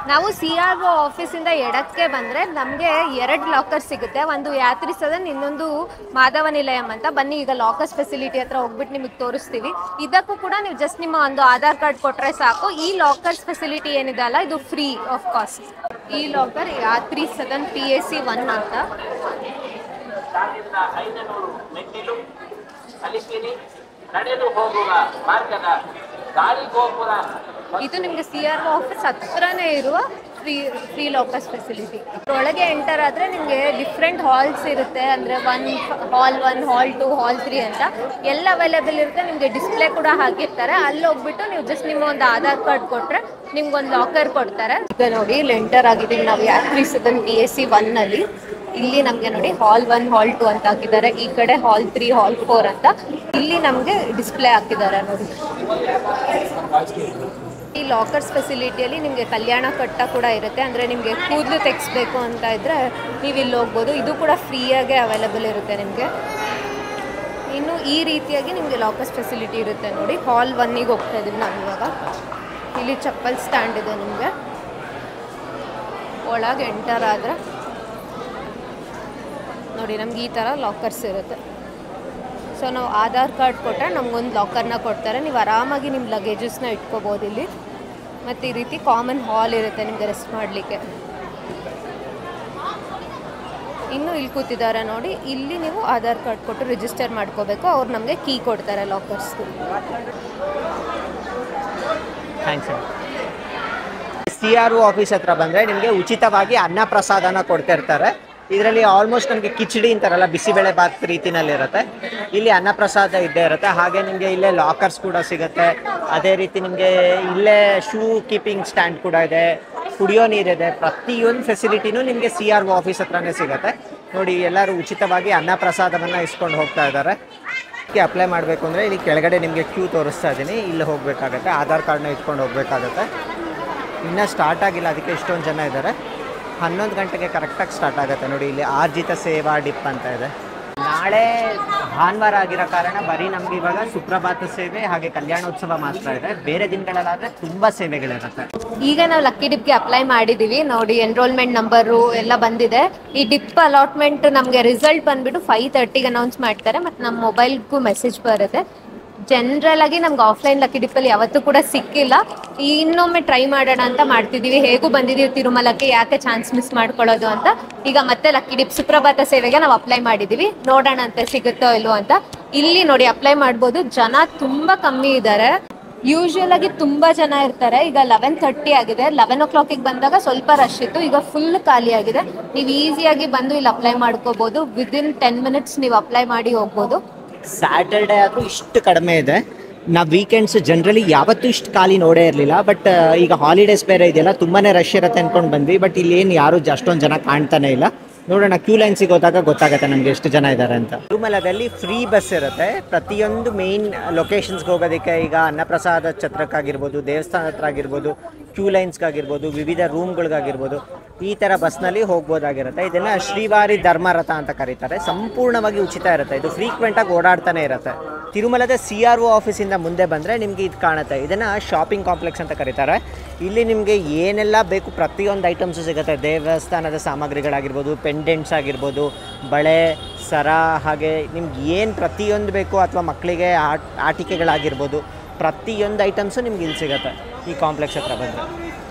ನಾವು CRO ಆಫೀಸಿಂದ ಎಡಕ್ಕೆ ಬಂದರೆ ನಮಗೆ 2 ಲಾಕರ್ ಸಿಗುತ್ತೆ. ಒಂದು ಯಾತ್ರಿ ಸದನ್, ಇನ್ನೊಂದು ಮಾಧವ ನಿಲಯಂ ಅಂತ. ಬನ್ನಿ ಈಗ ಲಾಕರ್ಸ್ ಫೆಸಿಲಿಟಿ ಹತ್ರ ಹೋಗ್ಬಿಟ್ಟು ನಿಮಗೆ ತೋರಿಸ್ತೀವಿ. ಇದಕ್ಕೂ ಕೂಡ ನೀವು ಜಸ್ಟ್ ನಿಮ್ಮ ಒಂದು ಆಧಾರ್ ಕಾರ್ಡ್ ಕೊಟ್ಟರೆ ಸಾಕು. ಈ ಲಾಕರ್ಸ್ ಫೆಸಿಲಿಟಿ ಏನಿದೆ ಅಲ್ಲ, ಇದು ಫ್ರೀ ಆಫ್ ಕಾಸ್ಟ್. ಈ ಲಾಕರ್ ಯಾತ್ರಿ ಸದನ್ PAC 1 ಅಂತ. ಇದು ನಿಮಗೆ CRO ಆಫೀಸ್ ಹತ್ರನೇ ಇರುವ ಫ್ರೀ ಲಾಕರ್ಸ್ ಫೆಸಿಲಿಟಿ. ಒಳಗೆ ಎಂಟರ್ ಆದರೆ ನಿಮಗೆ ಡಿಫ್ರೆಂಟ್ ಹಾಲ್ಸ್ ಇರುತ್ತೆ. ಅಂದರೆ ಹಾಲ್ 1, ಹಾಲ್ 2, ಹಾಲ್ 3 ಅಂತ ಎಲ್ಲ ಅವೈಲೇಬಲ್ ಇರುತ್ತೆ. ನಿಮಗೆ ಡಿಸ್ಪ್ಲೇ ಕೂಡ ಹಾಕಿರ್ತಾರೆ. ಅಲ್ಲಿ ಹೋಗ್ಬಿಟ್ಟು ನೀವು ಜಸ್ಟ್ ನಿಮ್ಮ ಒಂದು ಆಧಾರ್ ಕಾರ್ಡ್ ಕೊಟ್ಟರೆ ನಿಮ್ಗೊಂದು ಲಾಕರ್ ಕೊಡ್ತಾರೆ. ಈಗ ನೋಡಿ ಇಲ್ಲಿ ಎಂಟರ್ ಆಗಿದ್ದೀವಿ ನಾವು ಯಾತ್ರಿ ಸದನ್ PAC 1ನಲ್ಲಿ. ಇಲ್ಲಿ ನಮಗೆ ನೋಡಿ ಹಾಲ್ 1, ಹಾಲ್ 2 ಅಂತ ಹಾಕಿದ್ದಾರೆ. ಈ ಕಡೆ ಹಾಲ್ 3, ಹಾಲ್ 4 ಅಂತ ಇಲ್ಲಿ ನಮಗೆ ಡಿಸ್ಪ್ಲೇ ಹಾಕಿದ್ದಾರೆ ನೋಡಿ. ಈ ಲಾಕರ್ಸ್ ಫೆಸಿಲಿಟಿಯಲ್ಲಿ ನಿಮಗೆ ಕಲ್ಯಾಣ ಕಟ್ಟ ಕೂಡ ಇರುತ್ತೆ. ಅಂದರೆ ನಿಮಗೆ ಕೂದಲು ತೆಗೆಸ್ಬೇಕು ಅಂತ ಇದ್ದರೆ ನೀವು ಇಲ್ಲಿ ಹೋಗ್ಬೋದು. ಇದು ಕೂಡ ಫ್ರೀಯಾಗೆ ಅವೈಲೇಬಲ್ ಇರುತ್ತೆ ನಿಮಗೆ. ಇನ್ನು ಈ ರೀತಿಯಾಗಿ ನಿಮಗೆ ಲಾಕರ್ಸ್ ಫೆಸಿಲಿಟಿ ಇರುತ್ತೆ ನೋಡಿ. ಹಾಲ್ 1ಗೆ ಹೋಗ್ತಾ ಇದ್ದೀವಿ ನಾವು ಇವಾಗ. ಇಲ್ಲಿ ಚಪ್ಪಲ್ ಸ್ಟ್ಯಾಂಡ್ ಇದೆ ನಿಮಗೆ. ಒಳಗೆ ಎಂಟರ್ ಆದರೆ ನೋಡಿ ನಮ್ಗೆ ಈ ಥರ ಲಾಕರ್ಸ್ ಇರುತ್ತೆ. ಸೊ ನಾವು ಆಧಾರ್ ಕಾರ್ಡ್ ಕೊಟ್ಟರೆ ನಮಗೊಂದು ಲಾಕರ್ನ ಕೊಡ್ತಾರೆ. ನೀವು ಆರಾಮಾಗಿ ನಿಮ್ಮ ಲಗೇಜಸ್ನ ಇಟ್ಕೋಬೋದು ಇಲ್ಲಿ. ಮತ್ತು ಈ ರೀತಿ ಕಾಮನ್ ಹಾಲ್ ಇರುತ್ತೆ ನಿಮಗೆ ರೆಸ್ಟ್ ಮಾಡಲಿಕ್ಕೆ. ಇನ್ನು ಇಲ್ಲಿ ಕೂತಿದ್ದಾರೆ ನೋಡಿ. ಇಲ್ಲಿ ನೀವು ಆಧಾರ್ ಕಾರ್ಡ್ ಕೊಟ್ಟು ರಿಜಿಸ್ಟರ್ ಮಾಡ್ಕೋಬೇಕು. ಅವ್ರು ನಮಗೆ ಕೀ ಕೊಡ್ತಾರೆ ಲಾಕರ್ಸ್ದು. ಥ್ಯಾಂಕ್ಸ್. CRO ಆಫೀಸ್ ಹತ್ರ ಬಂದರೆ ನಿಮಗೆ ಉಚಿತವಾಗಿ ಅನ್ನ ಪ್ರಸಾದನ ಕೊಡ್ತಿರ್ತಾರೆ. ಇದರಲ್ಲಿ ಆಲ್ಮೋಸ್ಟ್ ನಮಗೆ ಕಿಚಡಿ ಅಂತಾರಲ್ಲ, ಬಿಸಿಬೇಳೆ ಬಾತ್ ರೀತಿನಲ್ಲಿರುತ್ತೆ. ಇಲ್ಲಿ ಅನ್ನಪ್ರಸಾದ ಇದ್ದೇ ಇರುತ್ತೆ. ಹಾಗೆ ನಿಮಗೆ ಇಲ್ಲೇ ಲಾಕರ್ಸ್ ಕೂಡ ಸಿಗುತ್ತೆ. ಅದೇ ರೀತಿ ನಿಮಗೆ ಇಲ್ಲೇ ಶೂ ಕೀಪಿಂಗ್ ಸ್ಟ್ಯಾಂಡ್ ಕೂಡ ಇದೆ, ಕುಡಿಯೋ ನೀರಿದೆ. ಪ್ರತಿಯೊಂದು ಫೆಸಿಲಿಟಿನೂ ನಿಮಗೆ CRO ಆಫೀಸ್ ಹತ್ರನೇ ಸಿಗುತ್ತೆ. ನೋಡಿ ಎಲ್ಲರೂ ಉಚಿತವಾಗಿ ಅನ್ನಪ್ರಸಾದವನ್ನು ಇಸ್ಕೊಂಡು ಹೋಗ್ತಾ ಇದ್ದಾರೆ. ಇದಕ್ಕೆ ಅಪ್ಲೈ ಮಾಡಬೇಕು ಅಂದರೆ ಇಲ್ಲಿ ಕೆಳಗಡೆ ನಿಮಗೆ ಕ್ಯೂ ತೋರಿಸ್ತಾ ಇದ್ದೀನಿ. ಇಲ್ಲಿ ಹೋಗಬೇಕಾಗತ್ತೆ. ಆಧಾರ್ ಕಾರ್ಡ್ನ ಇಟ್ಕೊಂಡು ಹೋಗಬೇಕಾಗತ್ತೆ. ಇನ್ನೂ ಸ್ಟಾರ್ಟ್ ಆಗಿಲ್ಲ, ಅದಕ್ಕೆ ಇಷ್ಟೊಂದು ಜನ ಇದ್ದಾರೆ. 11 ಗಂಟೆಗೆ ಕರೆಕ್ಟಾಗಿ ಸ್ಟಾರ್ಟ್ ಆಗುತ್ತೆ ನೋಡಿ. ಇಲ್ಲಿ ಆರ್ಜಿತ ಸೇವಾ ಡಿಪ್ ಅಂತ ಇದೆ. ನಾಳೆ ಭಾನುವಾರ ಆಗಿರೋ ಕಾರಣ ಬರೀ ನಮ್ಗೆ ಇವಾಗ ಸುಪ್ರಭಾತ ಸೇವೆ ಹಾಗೆ ಕಲ್ಯಾಣೋತ್ಸವ ಮಾತ್ರ ಇದೆ. ಬೇರೆ ದಿನಗಳಲ್ಲಾದರೆ ತುಂಬ ಸೇವೆಗಳಿರುತ್ತೆ. ಈಗ ನಾವು ಲಕ್ಕಿ ಡಿಪ್ಗೆ ಅಪ್ಲೈ ಮಾಡಿದ್ದೀವಿ ನೋಡಿ. ಎನ್ರೋಲ್ಮೆಂಟ್ ನಂಬರು ಎಲ್ಲ ಬಂದಿದೆ. ಈ ಡಿಪ್ ಅಲಾಟ್ಮೆಂಟ್ ನಮಗೆ ರಿಸಲ್ಟ್ ಬಂದುಬಿಟ್ಟು 5:30ಗೆ ಅನೌನ್ಸ್ ಮಾಡ್ತಾರೆ. ಮತ್ತು ನಮ್ಮ ಮೊಬೈಲ್ಗೂ ಮೆಸೇಜ್ ಬರುತ್ತೆ. ಜನರಲ್ ಆಗಿ ನಮ್ಗೆ ಆಫ್ಲೈನ್ ಲಕ್ಕಿ ಡಿಪ್ಪಲ್ಲಿ ಯಾವತ್ತೂ ಕೂಡ ಸಿಕ್ಕಿಲ್ಲ. ಇನ್ನೊಮ್ಮೆ ಟ್ರೈ ಮಾಡೋಣ ಅಂತ ಮಾಡ್ತಿದ್ದೀವಿ. ಹೇಗೂ ಬಂದಿದ್ದೀವಿ ತಿರುಮಲಕ್ಕೆ, ಯಾಕೆ ಚಾನ್ಸ್ ಮಿಸ್ ಮಾಡ್ಕೊಳ್ಳೋದು ಅಂತ. ಈಗ ಮತ್ತೆ ಲಕ್ಕಿ ಡಿಪ್ ಸುಪ್ರಭಾತ ಸೇವೆಗೆ ನಾವು ಅಪ್ಲೈ ಮಾಡಿದ್ದೀವಿ. ನೋಡೋಣ ಅಂತ ಸಿಗುತ್ತೋ ಇಲ್ಲೋ ಅಂತ. ಇಲ್ಲಿ ನೋಡಿ ಅಪ್ಲೈ ಮಾಡ್ಬೋದು. ಜನ ತುಂಬ ಕಮ್ಮಿ ಇದ್ದಾರೆ. ಯೂಶುವಲ್ ಆಗಿ ತುಂಬಾ ಜನ ಇರ್ತಾರೆ. ಈಗ 11:30 ಆಗಿದೆ. 11 o'clock ಬಂದಾಗ ಸ್ವಲ್ಪ ರಶ್ ಇತ್ತು, ಈಗ ಫುಲ್ ಖಾಲಿ ಆಗಿದೆ. ನೀವು ಈಸಿಯಾಗಿ ಬಂದು ಇಲ್ಲಿ ಅಪ್ಲೈ ಮಾಡ್ಕೋಬಹುದು. ವಿದಿನ್ 10 minutes ನೀವು ಅಪ್ಲೈ ಮಾಡಿ ಹೋಗ್ಬೋದು. ಸ್ಯಾಟರ್ಡೆ ಆದರೂ ಇಷ್ಟು ಕಡಿಮೆ ಇದೆ. ನಾವು ವೀಕೆಂಡ್ಸ್ ಜನರಲಿ ಯಾವತ್ತೂ ಇಷ್ಟು ಖಾಲಿ ನೋಡೇ ಇರಲಿಲ್ಲ. ಬಟ್ ಈಗ ಹಾಲಿಡೇಸ್ ಬೇರೆ ಇದೆಯಲ್ಲ, ತುಂಬಾ ರಶ್ ಇರುತ್ತೆ ಅಂದ್ಕೊಂಡು ಬಂದ್ವಿ. ಬಟ್ ಇಲ್ಲಿ ಏನು ಯಾರು ಅಷ್ಟೊಂದು ಜನ ಕಾಣ್ತಾನೆ ಇಲ್ಲ. ನೋಡೋಣ, ಕ್ಯೂ ಲೈನ್ಸಿಗೆ ಹೋದಾಗ ಗೊತ್ತಾಗುತ್ತೆ ನಮಗೆ ಎಷ್ಟು ಜನ ಇದ್ದಾರೆ ಅಂತ. ತಿರುಮಲದಲ್ಲಿ ಫ್ರೀ ಬಸ್ ಇರುತ್ತೆ ಪ್ರತಿಯೊಂದು ಮೇನ್ ಲೊಕೇಶನ್ಸ್ಗೆ ಹೋಗೋದಕ್ಕೆ. ಈಗ ಅನ್ನಪ್ರಸಾದ ಛತ್ರಕ್ಕಾಗಿರ್ಬೋದು, ದೇವಸ್ಥಾನ ಹತ್ರ ಆಗಿರ್ಬೋದು, ಕ್ಯೂ ಲೈನ್ಸ್ಗಾಗಿರ್ಬೋದು, ವಿವಿಧ ರೂಮ್ಗಳಿಗಾಗಿರ್ಬೋದು, ಈ ಥರ ಬಸ್ನಲ್ಲಿ ಹೋಗ್ಬೋದಾಗಿರುತ್ತೆ. ಇದನ್ನು ಶ್ರೀವಾರಿ ಧರ್ಮರಥ ಅಂತ ಕರೀತಾರೆ. ಸಂಪೂರ್ಣವಾಗಿ ಉಚಿತ ಇರುತ್ತೆ. ಇದು ಫ್ರೀಕ್ವೆಂಟಾಗಿ ಓಡಾಡ್ತಾನೆ ಇರುತ್ತೆ. ತಿರುಮಲದ CRO ಆಫೀಸಿಂದ ಮುಂದೆ ಬಂದರೆ ನಿಮಗೆ ಇದು ಕಾಣುತ್ತೆ. ಇದನ್ನು ಶಾಪಿಂಗ್ ಕಾಂಪ್ಲೆಕ್ಸ್ ಅಂತ ಕರೀತಾರೆ. ಇಲ್ಲಿ ನಿಮಗೆ ಏನೆಲ್ಲ ಬೇಕು ಪ್ರತಿಯೊಂದು ಐಟಮ್ಸು ಸಿಗುತ್ತೆ. ದೇವಸ್ಥಾನದ ಸಾಮಗ್ರಿಗಳಾಗಿರ್ಬೋದು, ಪೆಂಡೆಂಟ್ಸ್ ಆಗಿರ್ಬೋದು, ಬಳೆ, ಸರ, ಹಾಗೆ ನಿಮ್ಗೆ ಏನು ಪ್ರತಿಯೊಂದು ಬೇಕು, ಅಥವಾ ಮಕ್ಕಳಿಗೆ ಆಟಿಕೆಗಳಾಗಿರ್ಬೋದು, ಪ್ರತಿಯೊಂದು ಐಟಮ್ಸು ನಿಮ್ಗೆ ಇಲ್ಲಿ ಸಿಗುತ್ತೆ ಈ ಕಾಂಪ್ಲೆಕ್ಸ್ ಹತ್ರ ಬಂದರೆ.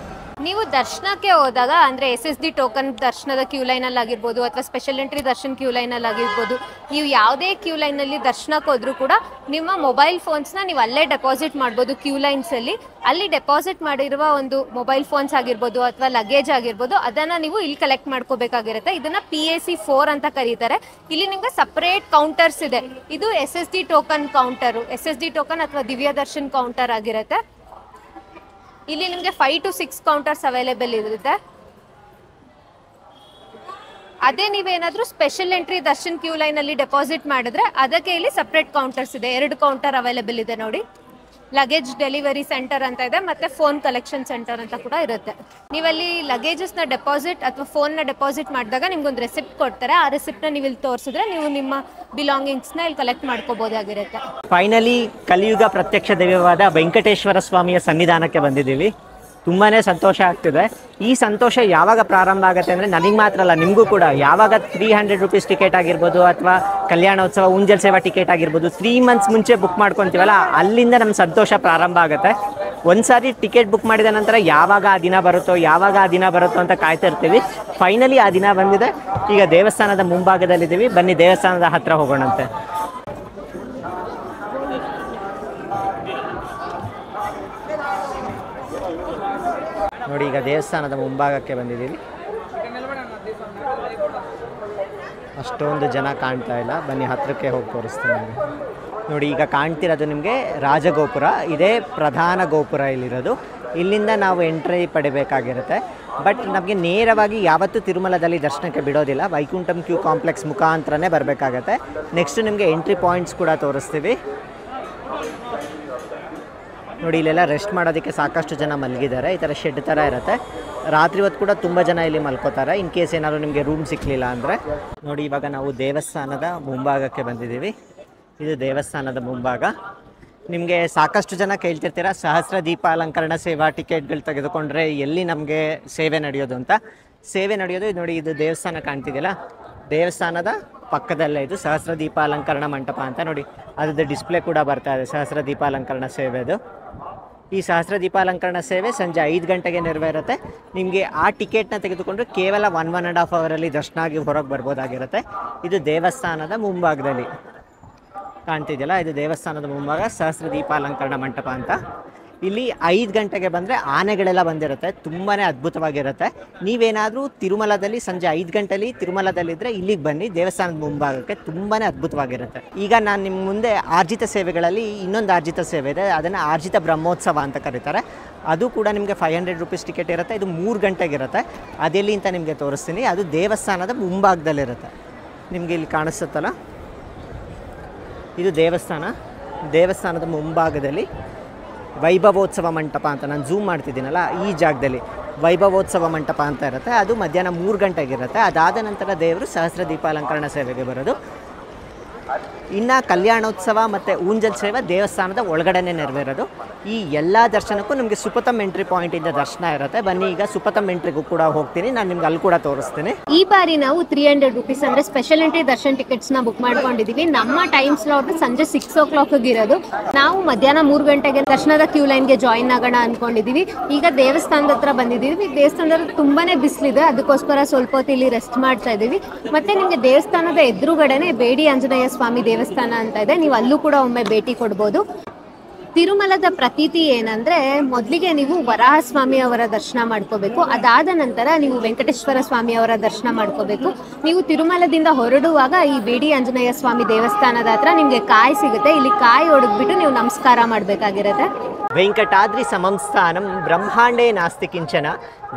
ನೀವು ದರ್ಶನಕ್ಕೆ ಹೋದಾಗ ಅಂದರೆ SSD ಟೋಕನ್ ದರ್ಶನದ ಕ್ಯೂ ಲೈನಲ್ಲಿ ಆಗಿರ್ಬೋದು, ಅಥವಾ ಸ್ಪೆಷಲ್ ಎಂಟ್ರಿ ದರ್ಶನ್ ಕ್ಯೂ ಲೈನಲ್ಲಿ ಆಗಿರ್ಬೋದು, ನೀವು ಯಾವುದೇ ಕ್ಯೂ ಲೈನಲ್ಲಿ ದರ್ಶನಕ್ಕೆ ಹೋದ್ರೂ ಕೂಡ ನಿಮ್ಮ ಮೊಬೈಲ್ ಫೋನ್ಸ್ನ ನೀವು ಅಲ್ಲೇ ಡೆಪಾಸಿಟ್ ಮಾಡ್ಬೋದು. ಕ್ಯೂ ಲೈನ್ಸಲ್ಲಿ ಅಲ್ಲಿ ಡೆಪಾಸಿಟ್ ಮಾಡಿರುವ ಒಂದು ಮೊಬೈಲ್ ಫೋನ್ಸ್ ಆಗಿರ್ಬೋದು ಅಥವಾ ಲಗೇಜ್ ಆಗಿರ್ಬೋದು, ಅದನ್ನು ನೀವು ಇಲ್ಲಿ ಕಲೆಕ್ಟ್ ಮಾಡ್ಕೋಬೇಕಾಗಿರುತ್ತೆ. ಇದನ್ನು PAC 4 ಅಂತ ಕರೀತಾರೆ. ಇಲ್ಲಿ ನಿಮಗೆ ಸಪ್ರೇಟ್ ಕೌಂಟರ್ಸ್ ಇದೆ. ಇದು SSD token counter, SSD token ಅಥವಾ ದಿವ್ಯ ದರ್ಶನ್ ಕೌಂಟರ್ ಆಗಿರುತ್ತೆ. ಇಲ್ಲಿ ನಿಮಗೆ 5 to 6 ಕೌಂಟರ್ಸ್ ಅವೈಲೇಬಲ್ ಇರುತ್ತೆ. ಅದೇ ನೀವೇನಾದರೂ ಸ್ಪೆಷಲ್ ಎಂಟ್ರಿ ದರ್ಶನ್ ಕ್ಯೂ ಲೈನಲ್ಲಿ ಡೆಪಾಸಿಟ್ ಮಾಡಿದ್ರೆ ಅದಕ್ಕೆ ಇಲ್ಲಿ ಸಪ್ರೇಟ್ ಕೌಂಟರ್ಸ್ ಇದೆ. 2 ಕೌಂಟರ್ ಅವೈಲೇಬಲ್ ಇದೆ ನೋಡಿ. ಲಗೇಜ್ ಡೆಲಿವರಿ ಸೆಂಟರ್ ಅಂತ ಇದೆ, ಮತ್ತೆ ಫೋನ್ ಕಲೆಕ್ಷನ್ ಸೆಂಟರ್ ಅಂತ ಕೂಡ ಇರುತ್ತೆ. ನೀವಲ್ಲಿ ಲಗೇಜಸ್ನ ಡೆಪಾಸಿಟ್ ಅಥವಾ ಫೋನ್ನ ಡೆಪಾಸಿಟ್ ಮಾಡಿದಾಗ ನಿಮ್ಗೊಂದು ರೆಸಿಪ್ಟ್ ಕೊಡ್ತಾರೆ. ಆ ರೆಸಿಪ್ಟ್ನ ನೀವು ಇಲ್ಲಿ ತೋರಿಸಿದ್ರೆ ನೀವು ನಿಮ್ಮ ಬಿಲಾಂಗಿಂಗ್ಸ್ನ ಇಲ್ಲಿ ಕಲೆಕ್ಟ್ ಮಾಡ್ಕೋಬೋದಾಗಿರುತ್ತೆ. ಫೈನಲಿ ಕಲಿಯುಗ ಪ್ರತ್ಯಕ್ಷ ದೈವವಾದ ವೆಂಕಟೇಶ್ವರ ಸ್ವಾಮಿಯ ಸನ್ನಿಧಾನಕ್ಕೆ ಬಂದಿದ್ದೀವಿ. ತುಂಬಾ ಸಂತೋಷ ಆಗ್ತಿದೆ. ಈ ಸಂತೋಷ ಯಾವಾಗ ಪ್ರಾರಂಭ ಆಗುತ್ತೆ ಅಂದರೆ ನನಗೆ ಮಾತ್ರ ಅಲ್ಲ, ನಿಮಗೂ ಕೂಡ. ಯಾವಾಗ 300 rupees ಟಿಕೆಟ್ ಆಗಿರ್ಬೋದು, ಅಥವಾ ಕಲ್ಯಾಣೋತ್ಸವ ಊಂಜಲ್ ಸೇವಾ ಟಿಕೆಟ್ ಆಗಿರ್ಬೋದು, 3 months ಮುಂಚೆ ಬುಕ್ ಮಾಡ್ಕೊತೀವಲ್ಲ, ಅಲ್ಲಿಂದ ನಮ್ಮ ಸಂತೋಷ ಪ್ರಾರಂಭ ಆಗುತ್ತೆ. ಒಂದು ಸಾರಿ ಟಿಕೆಟ್ ಬುಕ್ ಮಾಡಿದ ನಂತರ ಯಾವಾಗ ಆ ದಿನ ಬರುತ್ತೋ ಅಂತ ಕಾಯ್ತಾ ಇರ್ತೀವಿ. ಫೈನಲಿ ಆ ದಿನ ಬಂದಿದೆ. ಈಗ ದೇವಸ್ಥಾನದ ಮುಂಭಾಗದಲ್ಲಿದ್ದೀವಿ. ಬನ್ನಿ ದೇವಸ್ಥಾನದ ಹತ್ರ ಹೋಗೋಣಂತೆ. ನೋಡಿ, ಈಗ ದೇವಸ್ಥಾನದ ಮುಂಭಾಗಕ್ಕೆ ಬಂದಿದ್ದೀವಿ. ಅಷ್ಟೊಂದು ಜನ ಕಾಣ್ತಾ ಇಲ್ಲ. ಬನ್ನಿ ಹತ್ರಕ್ಕೆ ಹೋಗಿ ತೋರಿಸ್ತೀನಿ ನಿಮಗೆ. ನೋಡಿ, ಈಗ ಕಾಣ್ತಿರೋದು ನಿಮಗೆ ರಾಜಗೋಪುರ. ಇದೇ ಪ್ರಧಾನ ಗೋಪುರ ಇಲ್ಲಿರೋದು. ಇಲ್ಲಿಂದ ನಾವು ಎಂಟ್ರಿ ಪಡಿಬೇಕಾಗಿರುತ್ತೆ. ಬಟ್ ನಮಗೆ ನೇರವಾಗಿ ಯಾವತ್ತೂ ತಿರುಮಲದಲ್ಲಿ ದರ್ಶನಕ್ಕೆ ಬಿಡೋದಿಲ್ಲ. Vaikuntham Q complex ಮುಖಾಂತರನೇ ಬರಬೇಕಾಗತ್ತೆ. ನೆಕ್ಸ್ಟ್ ನಿಮಗೆ ಎಂಟ್ರಿ ಪಾಯಿಂಟ್ಸ್ ಕೂಡ ತೋರಿಸ್ತೀವಿ. ನೋಡಿ, ಇಲ್ಲೆಲ್ಲ ರೆಸ್ಟ್ ಮಾಡೋದಕ್ಕೆ ಸಾಕಷ್ಟು ಜನ ಮಲಗಿದ್ದಾರೆ. ಈ ಥರ ಶೆಡ್ ಥರ ಇರುತ್ತೆ. ರಾತ್ರಿ ಹೊತ್ತು ಕೂಡ ತುಂಬ ಜನ ಇಲ್ಲಿ ಮಲ್ಕೋತಾರೆ, ಇನ್ ಕೇಸ್ ಏನಾದರೂ ನಿಮಗೆ ರೂಮ್ ಸಿಕ್ಕಲಿಲ್ಲ ಅಂದರೆ. ನೋಡಿ, ಇವಾಗ ನಾವು ದೇವಸ್ಥಾನದ ಮುಂಭಾಗಕ್ಕೆ ಬಂದಿದ್ದೀವಿ. ಇದು ದೇವಸ್ಥಾನದ ಮುಂಭಾಗ. ನಿಮಗೆ ಸಾಕಷ್ಟು ಜನ ಕೇಳ್ತಿರ್ತೀರ, ಸಹಸ್ರ ದೀಪ ಅಲಂಕರಣ ಸೇವಾ ಟಿಕೆಟ್ಗಳು ತೆಗೆದುಕೊಂಡ್ರೆ ಎಲ್ಲಿ ನಮಗೆ ಸೇವೆ ನಡೆಯೋದು ಅಂತ. ಸೇವೆ ನಡೆಯೋದು ನೋಡಿ, ಇದು ದೇವಸ್ಥಾನ ಕಾಣ್ತಿದೆಯಲ್ಲ, ದೇವಸ್ಥಾನದ ಪಕ್ಕದಲ್ಲೇ ಇದು ಸಹಸ್ರ ದೀಪ ಅಲಂಕರಣ ಮಂಟಪ ಅಂತ. ನೋಡಿ, ಅದ್ರದ್ದು ಡಿಸ್ಪ್ಲೇ ಕೂಡ ಬರ್ತಾ ಇದೆ, ಸಹಸ್ರ ದೀಪ ಅಲಂಕರಣ ಸೇವೆದು. ಈ ಸಹಸ್ರ ದೀಪ ಅಲಂಕರಣ ಸೇವೆ ಸಂಜೆ 5 ಗಂಟೆಗೆ ನೆರವೇರುತ್ತೆ. ನಿಮಗೆ ಆ ಟಿಕೆಟ್ನ ತೆಗೆದುಕೊಂಡ್ರೆ ಕೇವಲ 1.5 ಅವರಲ್ಲಿ ದರ್ಶನ ಆಗಿ ಹೊರಗೆ ಬರ್ಬೋದಾಗಿರುತ್ತೆ. ಇದು ದೇವಸ್ಥಾನದ ಮುಂಭಾಗದಲ್ಲಿ ಕಾಣ್ತಿದೆಯಲ್ಲ, ಇದು ದೇವಸ್ಥಾನದ ಮುಂಭಾಗ ಸಹಸ್ರ ದೀಪ ಅಲಂಕರಣ ಮಂಟಪ ಅಂತ. ಇಲ್ಲಿ 5 ಗಂಟೆಗೆ ಬಂದರೆ ಆನೆಗಳೆಲ್ಲ ಬಂದಿರುತ್ತೆ. ತುಂಬಾ ಅದ್ಭುತವಾಗಿರುತ್ತೆ. ನೀವೇನಾದರೂ ತಿರುಮಲದಲ್ಲಿ ಸಂಜೆ 5 ಗಂಟೆಲಿ ತಿರುಮಲದಲ್ಲಿದ್ದರೆ ಇಲ್ಲಿಗೆ ಬನ್ನಿ, ದೇವಸ್ಥಾನದ ಮುಂಭಾಗಕ್ಕೆ. ತುಂಬಾ ಅದ್ಭುತವಾಗಿರುತ್ತೆ. ಈಗ ನಾನು ನಿಮ್ಮ ಮುಂದೆ ಆರ್ಜಿತ ಸೇವೆಗಳಲ್ಲಿ ಇನ್ನೊಂದು ಆರ್ಜಿತ ಸೇವೆ ಇದೆ. ಅದನ್ನು ಆರ್ಜಿತ ಬ್ರಹ್ಮೋತ್ಸವ ಅಂತ ಕರೀತಾರೆ. ಅದು ಕೂಡ ನಿಮಗೆ 500 rupees ಟಿಕೆಟ್ ಇರುತ್ತೆ. ಇದು 3 ಗಂಟೆಗಿರುತ್ತೆ. ಅದೆಲ್ಲಿ ಅಂತ ನಿಮಗೆ ತೋರಿಸ್ತೀನಿ. ಅದು ದೇವಸ್ಥಾನದ ಮುಂಭಾಗದಲ್ಲಿರುತ್ತೆ. ನಿಮಗೆ ಇಲ್ಲಿ ಕಾಣಿಸುತ್ತಲ್ಲ, ಇದು ದೇವಸ್ಥಾನದ ಮುಂಭಾಗದಲ್ಲಿ ವೈಭವೋತ್ಸವ ಮಂಟಪ ಅಂತ ನಾನು ಝೂಮ್ ಮಾಡ್ತಿದ್ದೀನಲ್ಲ, ಈ ಜಾಗದಲ್ಲಿ ವೈಭವೋತ್ಸವ ಮಂಟಪ ಅಂತ ಇರುತ್ತೆ. ಅದು ಮಧ್ಯಾಹ್ನ 3 ಗಂಟೆಗಿರುತ್ತೆ. ಅದಾದ ನಂತರ ದೇವರು ಸಹಸ್ರ ದೀಪಾಲಂಕರಣ ಸೇವೆಗೆ ಬರೋದು. ಇನ್ನು ಕಲ್ಯಾಣೋತ್ಸವ ಮತ್ತು ಊಂಜಲ್ ಸೇವೆ ದೇವಸ್ಥಾನದ ಒಳಗಡೆನೇ ನೆರವೇರೋದು. ಈ ಎಲ್ಲ ದರ್ಶನಕ್ಕೂ ನಿಮಗೆ ಸುಪಥಮ್ ಎಂಟ್ರಿ ಪಾಯಿಂಟಿಂದ ದರ್ಶನ ಇರುತ್ತೆ. ಬನ್ನಿ, ಈಗ ಸುಪಥಮ್ ಎಂಟ್ರಿಗೂ ಕೂಡ ಹೋಗ್ತೀನಿ. ನಾನು ನಿಮ್ಗೆ ಅಲ್ಲಿ ಕೂಡ ತೋರಿಸ್ತೀನಿ. ಈ ಬಾರಿ ನಾವು 300 rupees ಅಂದರೆ ಸ್ಪೆಷಲ್ ಎಂಟ್ರಿ ದರ್ಶನ್ ಟಿಕೆಟ್ಸ್ನ ಬುಕ್ ಮಾಡ್ಕೊಂಡಿದ್ದೀವಿ. ನಮ್ಮ ಟೈಮ್ ಸ್ಲಾಟ್ ಸಂಜೆ 6 o'clock ಇರೋದು. ನಾವು ಮಧ್ಯಾಹ್ನ 3 ಗಂಟೆಗೆ ದರ್ಶನದ ಕ್ಯೂ ಲೈನ್ಗೆ ಜಾಯಿನ್ ಆಗೋಣ ಅಂದ್ಕೊಂಡಿದ್ದೀವಿ. ಈಗ ದೇವಸ್ಥಾನದ ಹತ್ರ ಬಂದಿದ್ದೀವಿ. ದೇವಸ್ಥಾನದಲ್ಲಿ ತುಂಬಾ ಬಿಸಿಲಿದೆ, ಅದಕ್ಕೋಸ್ಕರ ಸ್ವಲ್ಪ ಹೊತ್ತು ಇಲ್ಲಿ ರೆಸ್ಟ್ ಮಾಡ್ತಾ ಇದ್ದೀವಿ. ಮತ್ತು ನಿಮಗೆ ದೇವಸ್ಥಾನದ ಎದುರುಗಡೆನೆ ಬೇಡಿ ಆಂಜನೇಯ ಸ್ವಾಮಿ ದೇವಸ್ಥಾನ ಅಂತ ಇದೆ. ನೀವು ಅಲ್ಲೂ ಕೂಡ ಒಮ್ಮೆ ಭೇಟಿ ಕೊಡ್ಬೋದು. ತಿರುಮಲದ ಪ್ರತೀತಿ ಏನಂದ್ರೆ ಮೊದಲಿಗೆ ನೀವು ವರಾಹಸ್ವಾಮಿ ಅವರ ದರ್ಶನ ಮಾಡ್ಕೋಬೇಕು. ಅದಾದ ನಂತರ ನೀವು ವೆಂಕಟೇಶ್ವರ ಸ್ವಾಮಿ ಅವರ ದರ್ಶನ ಮಾಡ್ಕೋಬೇಕು. ನೀವು ತಿರುಮಲದಿಂದ ಹೊರಡುವಾಗ ಈ ಬೇಡಿ ಆಂಜನೇಯ ಸ್ವಾಮಿ ದೇವಸ್ಥಾನದ ಹತ್ರ ನಿಮ್ಗೆ ಕಾಯಿ ಸಿಗುತ್ತೆ. ಇಲ್ಲಿ ಕಾಯಿ ಹೊಡೆದ್ಬಿಟ್ಟು ನೀವು ನಮಸ್ಕಾರ ಮಾಡಬೇಕಾಗಿರುತ್ತೆ. ವೆಂಕಟಾದ್ರಿ ಸಮಂ ಸ್ಥಾನಂ ಬ್ರಹ್ಮಾಂಡೇ ನಾಸ್ತಿ ಕಿಂಚನ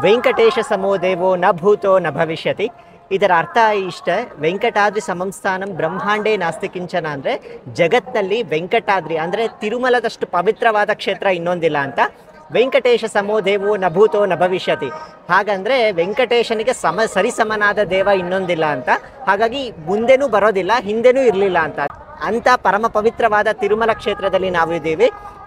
ವೆಂಕಟೇಶ ಸಮೋ ದೇವೋ ನ ಭೂತೋ ನ ಭವಿಷ್ಯತಿ. ಇದರ ಅರ್ಥ ಇಷ್ಟ, ವೆಂಕಟಾದ್ರಿ ಸಮಂ ಸ್ಥಾನಂ ಬ್ರಹ್ಮಾಂಡೇ ನಾಸ್ತಿ ಕಿಂಚನ ಅಂದರೆ ಜಗತ್ನಲ್ಲಿ ವೆಂಕಟಾದ್ರಿ ಅಂದರೆ ತಿರುಮಲದಷ್ಟು ಪವಿತ್ರವಾದ ಕ್ಷೇತ್ರ ಇನ್ನೊಂದಿಲ್ಲ ಅಂತ. ವೆಂಕಟೇಶ ಸಮೋ ದೇವೋ ನ ಭೂತೋ ನ ಭವಿಷ್ಯತಿ, ಹಾಗಂದರೆ ವೆಂಕಟೇಶನಿಗೆ ಸರಿಸಮನಾದ ದೇವ ಇನ್ನೊಂದಿಲ್ಲ ಅಂತ. ಹಾಗಾಗಿ ಮುಂದೆನೂ ಬರೋದಿಲ್ಲ, ಹಿಂದೆನೂ ಇರಲಿಲ್ಲ ಅಂತ ಪರಮ ಪವಿತ್ರವಾದ ತಿರುಮಲ ಕ್ಷೇತ್ರದಲ್ಲಿ ನಾವು ಇದ್ದೀವಿ.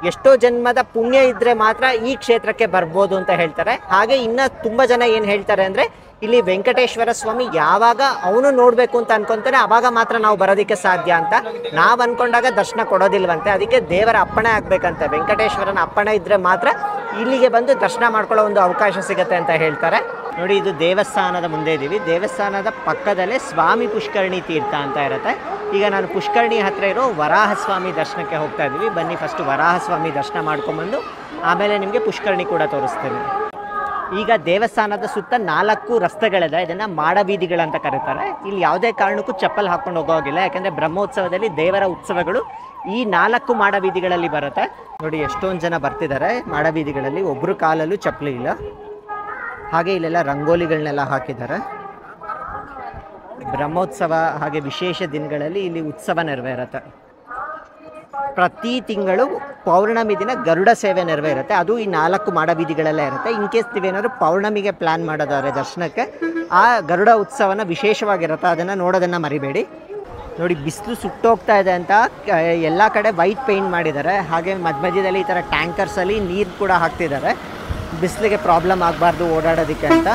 ಎಷ್ಟೋ ಜನ್ಮದ ಪುಣ್ಯ ಇದ್ದರೆ ಮಾತ್ರ ಈ ಕ್ಷೇತ್ರಕ್ಕೆ ಬರ್ಬೋದು ಅಂತ ಹೇಳ್ತಾರೆ. ಹಾಗೆ ಇನ್ನು ತುಂಬ ಜನ ಏನು ಹೇಳ್ತಾರೆ ಅಂದರೆ ಇಲ್ಲಿ ವೆಂಕಟೇಶ್ವರ ಸ್ವಾಮಿ ಯಾವಾಗ ಅವನು ನೋಡಬೇಕು ಅಂತ ಅನ್ಕೊಂತಾನೆ ಆವಾಗ ಮಾತ್ರ ನಾವು ಬರೋದಕ್ಕೆ ಸಾಧ್ಯ ಅಂತ. ನಾವು ಅಂದ್ಕೊಂಡಾಗ ದರ್ಶನ ಕೊಡೋದಿಲ್ವಂತೆ, ಅದಕ್ಕೆ ದೇವರ ಅಪ್ಪಣೆ ಆಗಬೇಕಂತೆ. ವೆಂಕಟೇಶ್ವರನ ಅಪ್ಪಣೆ ಇದ್ದರೆ ಮಾತ್ರ ಇಲ್ಲಿಗೆ ಬಂದು ದರ್ಶನ ಮಾಡ್ಕೊಳ್ಳೋ ಒಂದು ಅವಕಾಶ ಸಿಗುತ್ತೆ ಅಂತ ಹೇಳ್ತಾರೆ. ನೋಡಿ, ಇದು ದೇವಸ್ಥಾನದ ಮುಂದೆ ಇದ್ದೀವಿ. ದೇವಸ್ಥಾನದ ಪಕ್ಕದಲ್ಲೇ ಸ್ವಾಮಿ ಪುಷ್ಕರಣಿ ತೀರ್ಥ ಅಂತ ಇರುತ್ತೆ. ಈಗ ನಾನು ಪುಷ್ಕರಣಿ ಹತ್ರ ಇರೋ ವರಾಹಸ್ವಾಮಿ ದರ್ಶನಕ್ಕೆ ಹೋಗ್ತಾ ಇದ್ದೀವಿ. ಬನ್ನಿ ಫಸ್ಟ್ ವರಾಹಸ್ವಾಮಿ ದರ್ಶನ ಮಾಡ್ಕೊಂಬಂದು ಆಮೇಲೆ ನಿಮಗೆ ಪುಷ್ಕರಣಿ ಕೂಡ ತೋರಿಸ್ತೀನಿ. ಈಗ ದೇವಸ್ಥಾನದ ಸುತ್ತ 4 ರಸ್ತೆಗಳಿದೆ. ಇದನ್ನು ಮಾಡಬೀದಿಗಳಂತ ಕರೀತಾರೆ. ಇಲ್ಲಿ ಯಾವುದೇ ಕಾರಣಕ್ಕೂ ಚಪ್ಪಲ್ ಹಾಕ್ಕೊಂಡು ಹೋಗೋಗಿಲ್ಲ, ಯಾಕಂದರೆ ಬ್ರಹ್ಮೋತ್ಸವದಲ್ಲಿ ದೇವರ ಉತ್ಸವಗಳು ಈ 4 ಮಾಡಬೀದಿಗಳಲ್ಲಿ ಬರುತ್ತೆ. ನೋಡಿ, ಎಷ್ಟೊಂದು ಜನ ಬರ್ತಿದ್ದಾರೆ ಮಾಡಬೀದಿಗಳಲ್ಲಿ. ಒಬ್ಬರು ಕಾಲಲ್ಲೂ ಚಪ್ಪಲಿ ಇಲ್ಲ. ಹಾಗೆ ಇಲ್ಲೆಲ್ಲ ರಂಗೋಲಿಗಳನ್ನೆಲ್ಲ ಹಾಕಿದ್ದಾರೆ. ಬ್ರಹ್ಮೋತ್ಸವ ಹಾಗೆ ವಿಶೇಷ ದಿನಗಳಲ್ಲಿ ಇಲ್ಲಿ ಉತ್ಸವ ನೆರವೇರುತ್ತೆ. ಪ್ರತಿ ತಿಂಗಳು ಪೌರ್ಣಮಿ ದಿನ ಗರುಡ ಸೇವೆ ನೆರವೇರುತ್ತೆ. ಅದು ಈ 4 ಮಾಡಬೀದಿಗಳಲ್ಲೇ ಇರುತ್ತೆ. ಇನ್ ಕೇಸ್ ನೀವೇನಾದ್ರು ಪೌರ್ಣಮಿಗೆ ಪ್ಲ್ಯಾನ್ ಮಾಡೋದಾದ್ರೆ ದರ್ಶನಕ್ಕೆ, ಆ ಗರುಡ ಉತ್ಸವನ ವಿಶೇಷವಾಗಿರುತ್ತೆ, ಅದನ್ನು ನೋಡೋದನ್ನು ಮರಿಬೇಡಿ. ನೋಡಿ, ಬಿಸಿಲು ಸುಟ್ಟೋಗ್ತಾ ಇದೆ ಅಂತ ಎಲ್ಲ ಕಡೆ ವೈಟ್ ಪೇಂಟ್ ಮಾಡಿದ್ದಾರೆ. ಹಾಗೆ ಮಧ್ಯದಲ್ಲಿ ಈ ಥರ ಟ್ಯಾಂಕರ್ಸಲ್ಲಿ ನೀರು ಕೂಡ ಹಾಕ್ತಿದ್ದಾರೆ, ಬಿಸಿಲಿಗೆ ಪ್ರಾಬ್ಲಮ್ ಆಗಬಾರ್ದು ಓಡಾಡೋದಕ್ಕೆ ಅಂತ.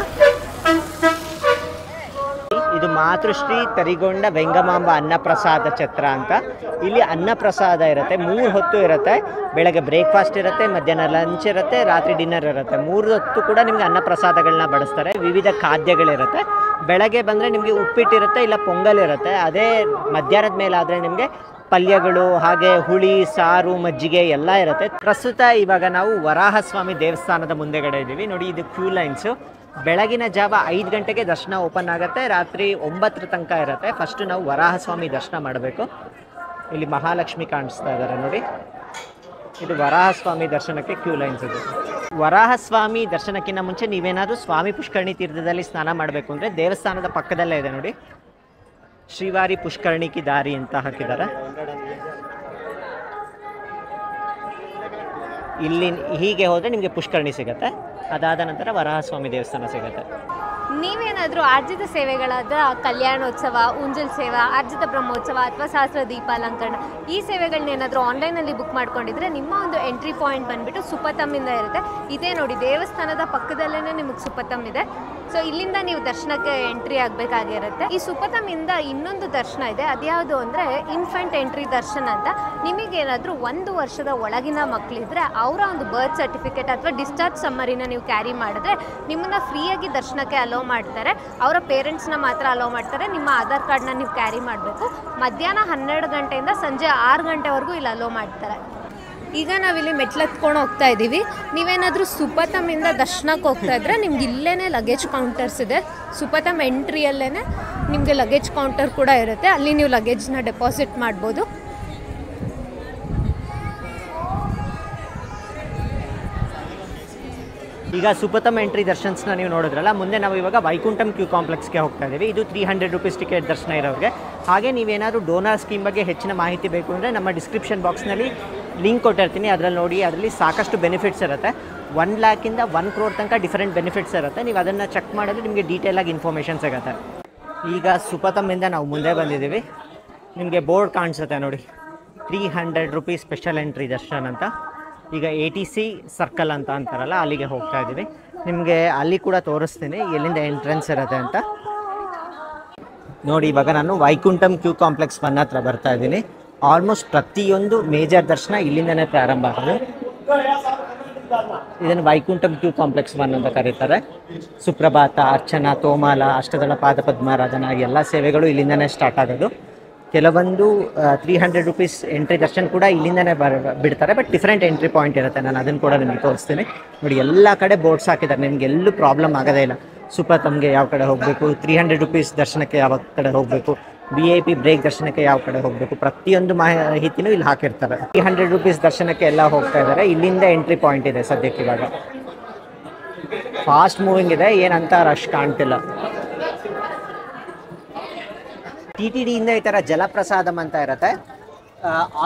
ಇದು ಮಾತೃಶ್ರೀ ತರಿಗೊಂಡ ವೆಂಗಮಾಂಬ ಅನ್ನಪ್ರಸಾದ ಛತ್ರ ಅಂತ. ಇಲ್ಲಿ ಅನ್ನಪ್ರಸಾದ ಇರುತ್ತೆ, 3 ಹೊತ್ತು ಇರುತ್ತೆ. ಬೆಳಗ್ಗೆ ಬ್ರೇಕ್ಫಾಸ್ಟ್ ಇರುತ್ತೆ, ಮಧ್ಯಾಹ್ನ ಲಂಚ್ ಇರುತ್ತೆ, ರಾತ್ರಿ ಡಿನ್ನರ್ ಇರುತ್ತೆ. 3 ಹೊತ್ತು ಕೂಡ ನಿಮಗೆ ಅನ್ನಪ್ರಸಾದಗಳನ್ನ ಬಡಿಸ್ತಾರೆ. ವಿವಿಧ ಖಾದ್ಯಗಳಿರುತ್ತೆ. ಬೆಳಗ್ಗೆ ಬಂದರೆ ನಿಮಗೆ ಉಪ್ಪಿಟ್ಟಿರುತ್ತೆ, ಇಲ್ಲ ಪೊಂಗಲ್ ಇರುತ್ತೆ. ಅದೇ ಮಧ್ಯಾಹ್ನದ ಮೇಲಾದರೆ ನಿಮಗೆ ಪಲ್ಯಗಳು ಹಾಗೆ ಹುಳಿ ಸಾರು ಮಜ್ಜಿಗೆ ಎಲ್ಲ ಇರುತ್ತೆ. ಪ್ರಸ್ತುತ ಇವಾಗ ನಾವು ವರಾಹಸ್ವಾಮಿ ದೇವಸ್ಥಾನದ ಮುಂದೆಗಡೆ ಇದ್ದೀವಿ. ನೋಡಿ, ಇದು ಕ್ಯೂ ಲೈನ್ಸು. ಬೆಳಗಿನ ಜಾವ 5 ಗಂಟೆಗೆ ದರ್ಶನ ಓಪನ್ ಆಗುತ್ತೆ, ರಾತ್ರಿ 9 ತನಕ ಇರುತ್ತೆ. ಫಸ್ಟು ನಾವು ವರಾಹಸ್ವಾಮಿ ದರ್ಶನ ಮಾಡಬೇಕು. ಇಲ್ಲಿ ಮಹಾಲಕ್ಷ್ಮಿ ಕಾಣಿಸ್ತಾ ಇದ್ದಾರೆ ನೋಡಿ. ಇದು ವರಾಹಸ್ವಾಮಿ ದರ್ಶನಕ್ಕೆ ಕ್ಯೂ ಲೈನ್ಸ್ ಇದೆ. ವರಾಹಸ್ವಾಮಿ ದರ್ಶನಕ್ಕಿಂತ ಮುಂಚೆ ನೀವೇನಾದರೂ ಸ್ವಾಮಿ ಪುಷ್ಕರಣಿ ತೀರ್ಥದಲ್ಲಿ ಸ್ನಾನ ಮಾಡಬೇಕು ಅಂದರೆ ದೇವಸ್ಥಾನದ ಪಕ್ಕದಲ್ಲೇ ಇದೆ ನೋಡಿ, ಶ್ರೀವಾರಿ ಪುಷ್ಕರಣಿಕಿ ದಾರಿ ಅಂತ ಹಾಕಿದ್ದಾರೆ. ಇಲ್ಲಿ ಹೀಗೆ ಹೋದರೆ ನಿಮಗೆ ಪುಷ್ಕರಣಿ ಸಿಗುತ್ತೆ. ಅದಾದ ನಂತರ ವರಾಹಸ್ವಾಮಿ ದೇವಸ್ಥಾನ ಸಿಗುತ್ತೆ. ನೀವೇನಾದರೂ ಆರ್ಜಿತ ಸೇವೆಗಳಾದ ಕಲ್ಯಾಣೋತ್ಸವ, ಉಂಜಲ್ ಸೇವಾ, ಆರ್ಜಿತ ಬ್ರಹ್ಮೋತ್ಸವ ಅಥವಾ ಸಹಸ್ರ ದೀಪಾಲಂಕರಣ ಈ ಸೇವೆಗಳನ್ನೇನಾದರೂ ಆನ್ಲೈನಲ್ಲಿ ಬುಕ್ ಮಾಡ್ಕೊಂಡಿದ್ರೆ ನಿಮ್ಮ ಒಂದು ಎಂಟ್ರಿ ಪಾಯಿಂಟ್ ಬಂದುಬಿಟ್ಟು ಸುಪಥಮ್ಮಿಂದ ಇರುತ್ತೆ. ಇದೇ ನೋಡಿ, ದೇವಸ್ಥಾನದ ಪಕ್ಕದಲ್ಲೇ ನಿಮಗೆ ಸುಪಥಮ್ ಇದೆ. ಸೊ ಇಲ್ಲಿಂದ ನೀವು ದರ್ಶನಕ್ಕೆ ಎಂಟ್ರಿ ಆಗಬೇಕಾಗಿರುತ್ತೆ. ಈ ಸುಪಥಮ್ಮಿಂದ ಇನ್ನೊಂದು ದರ್ಶನ ಇದೆ, ಅದ್ಯಾವುದು ಅಂದರೆ ಇನ್ಫೆಂಟ್ ಎಂಟ್ರಿ ದರ್ಶನ ಅಂತ. ನಿಮಗೇನಾದರೂ 1 ವರ್ಷದ ಒಳಗಿನ ಮಕ್ಕಳಿದ್ರೆ ಅವರ ಒಂದು ಬರ್ತ್ ಸರ್ಟಿಫಿಕೇಟ್ ಅಥವಾ ಡಿಸ್ಚಾರ್ಜ್ ಸಮ್ಮರಿನ ನೀವು ಕ್ಯಾರಿ ಮಾಡಿದ್ರೆ ನಿಮ್ಮನ್ನು ಫ್ರೀಯಾಗಿ ದರ್ಶನಕ್ಕೆ ಅಲೋ ಮಾಡ್ತಾರೆ. ಅವರ ಪೇರೆಂಟ್ಸ್ನ ಮಾತ್ರ ಅಲೋ ಮಾಡ್ತಾರೆ. ನಿಮ್ಮ ಆಧಾರ್ ಕಾರ್ಡ್ನ ನೀವು ಕ್ಯಾರಿ ಮಾಡಬೇಕು. ಮಧ್ಯಾಹ್ನ 12 ಗಂಟೆಯಿಂದ ಸಂಜೆ 6 ಗಂಟೆವರೆಗೂ ಇಲ್ಲಿ ಅಲೋ ಮಾಡ್ತಾರೆ. ಈಗ ನಾವಿಲ್ಲಿ ಮೆಟ್ಲತ್ಕೊಂಡು ಹೋಗ್ತಾ ಇದ್ದೀವಿ. ನೀವೇನಾದರೂ ಸುಪಥಮ್ಮಿಂದ ದರ್ಶನಕ್ಕೆ ಹೋಗ್ತಾ ಇದ್ದರೆ ನಿಮ್ಗೆ ಇಲ್ಲೇ ಲಗೇಜ್ ಕೌಂಟರ್ಸ್ ಇದೆ. ಸುಪಥಮ್ ಎಂಟ್ರಿಯಲ್ಲೇ ನಿಮಗೆ ಲಗೇಜ್ ಕೌಂಟರ್ ಕೂಡ ಇರುತ್ತೆ, ಅಲ್ಲಿ ನೀವು ಲಗೇಜ್ನ ಡೆಪಾಸಿಟ್ ಮಾಡ್ಬೋದು. ಈಗ ಸುಪಥಮ್ ಎಂಟ್ರಿ ದರ್ಶನ್ಸ್ನ ನೀವು ನೋಡಿದ್ರಲ್ಲ, ಮುಂದೆ ನಾವು ಇವಾಗ ವೈಕುಂಠಂ ಕ್ಯೂ ಕಾಂಪ್ಲೆಕ್ಸ್ಗೆ ಹೋಗ್ತಾ ಇದ್ದೀವಿ. ಇದು 300 ರೂಪೀಸ್ ಟಿಕೆಟ್ ದರ್ಶನ ಇರೋರಿಗೆ. ಹಾಗೆ ನೀವೇನಾದರೂ ಡೋನರ್ ಸ್ಕೀಮ್ ಬಗ್ಗೆ ಹೆಚ್ಚಿನ ಮಾಹಿತಿ ಬೇಕು ಅಂದರೆ ನಮ್ಮ ಡಿಸ್ಕ್ರಿಪ್ಷನ್ ಬಾಕ್ಸ್ನಲ್ಲಿ ಲಿಂಕ್ ಕೊಟ್ಟಿರ್ತೀನಿ, ಅದರಲ್ಲಿ ನೋಡಿ. ಅದರಲ್ಲಿ ಸಾಕಷ್ಟು ಬೆನಿಫಿಟ್ಸ್ ಇರುತ್ತೆ. 1 ಲ್ಯಾಕಿಂದ 1 crore ತನಕ ಡಿಫರೆಂಟ್ ಬೆನಿಫಿಟ್ಸ್ ಇರುತ್ತೆ. ನೀವು ಅದನ್ನು ಚೆಕ್ ಮಾಡಿದ್ರೆ ನಿಮಗೆ ಡೀಟೇಲಾಗಿ ಇನ್ಫಾರ್ಮೇಷನ್ ಸಿಗುತ್ತೆ. ಈಗ ಸುಪಥಮ್ಮಿಂದ ನಾವು ಮುಂದೆ ಬಂದಿದ್ದೀವಿ. ನಿಮಗೆ ಬೋರ್ಡ್ ಕಾಣಿಸುತ್ತೆ ನೋಡಿ, 300 ರೂಪೀಸ್ ಸ್ಪೆಷಲ್ ಎಂಟ್ರಿ ದರ್ಶನ್ ಅಂತ. ಈಗ ATC ಸರ್ಕಲ್ ಅಂತ ಅಂತಾರಲ್ಲ, ಅಲ್ಲಿಗೆ ಹೋಗ್ತಾ ಇದ್ದೀವಿ. ನಿಮಗೆ ಅಲ್ಲಿ ಕೂಡ ತೋರಿಸ್ತೀನಿ ಎಲ್ಲಿಂದ ಎಂಟ್ರೆನ್ಸ್ ಇರುತ್ತೆ ಅಂತ. ನೋಡಿ, ಇವಾಗ ನಾನು ವೈಕುಂಠಂ ಕ್ಯೂ ಕಾಂಪ್ಲೆಕ್ಸ್ 1 ಹತ್ರ ಬರ್ತಾ ಇದ್ದೀನಿ. ಆಲ್ಮೋಸ್ಟ್ ಪ್ರತಿಯೊಂದು ಮೇಜರ್ ದರ್ಶನ ಇಲ್ಲಿಂದನೇ ಪ್ರಾರಂಭ ಆಗೋದು. ಇದನ್ನು ವೈಕುಂಠಂ ಕ್ಯೂ ಕಾಂಪ್ಲೆಕ್ಸ್ 1 ಅಂತ ಕರೀತಾರೆ. ಸುಪ್ರಭಾತ, ಅರ್ಚನಾ, ತೋಮಾಲ, ಅಷ್ಟದಳ ಪಾದ ಪದ್ಮಾರಾಧನ ಎಲ್ಲ ಸೇವೆಗಳು ಇಲ್ಲಿಂದನೇ ಸ್ಟಾರ್ಟ್ ಆಗೋದು. ಕೆಲವೊಂದು 300 ರೂಪೀಸ್ ಎಂಟ್ರಿ ದರ್ಶನ ಕೂಡ ಇಲ್ಲಿಂದನೇ ಬಿಡ್ತಾರೆ, ಬಟ್ ಡಿಫ್ರೆಂಟ್ ಎಂಟ್ರಿ ಪಾಯಿಂಟ್ ಇರುತ್ತೆ. ನಾನು ಅದನ್ನು ಕೂಡ ನಿಮಗೆ ತೋರಿಸ್ತೀನಿ. ನೋಡಿ, ಎಲ್ಲ ಕಡೆ ಬೋರ್ಡ್ಸ್ ಹಾಕಿದ್ದಾರೆ, ನಿಮ್ಗೆ ಎಲ್ಲೂ ಪ್ರಾಬ್ಲಮ್ ಆಗೋದೇ ಇಲ್ಲ. ಸೂಪರ್ ತಮಗೆ ಯಾವ ಕಡೆ ಹೋಗಬೇಕು, 300 ರೂಪೀಸ್ ದರ್ಶನಕ್ಕೆ ಯಾವ ಕಡೆ ಹೋಗಬೇಕು, VIP ಬ್ರೇಕ್ ದರ್ಶನಕ್ಕೆ ಯಾವ ಕಡೆ ಹೋಗಬೇಕು, ಪ್ರತಿಯೊಂದು ಮಾಹಿತಿನೂ ಇಲ್ಲಿ ಹಾಕಿರ್ತಾರೆ. 300 ರೂಪೀಸ್ ದರ್ಶನಕ್ಕೆ ಎಲ್ಲ ಹೋಗ್ತಾ ಇದ್ದಾರೆ. ಇಲ್ಲಿಂದ ಎಂಟ್ರಿ ಪಾಯಿಂಟ್ ಇದೆ ಸದ್ಯಕ್ಕೆ. ಇವಾಗ ಫಾಸ್ಟ್ ಮೂವಿಂಗ್ ಇದೆ, ಏನಂತ ರಶ್ ಕಾಣ್ತಿಲ್ಲ. TTD ಇಂದ ಈ ಥರ ಜಲಪ್ರಸಾದಂ ಅಂತ ಇರುತ್ತೆ.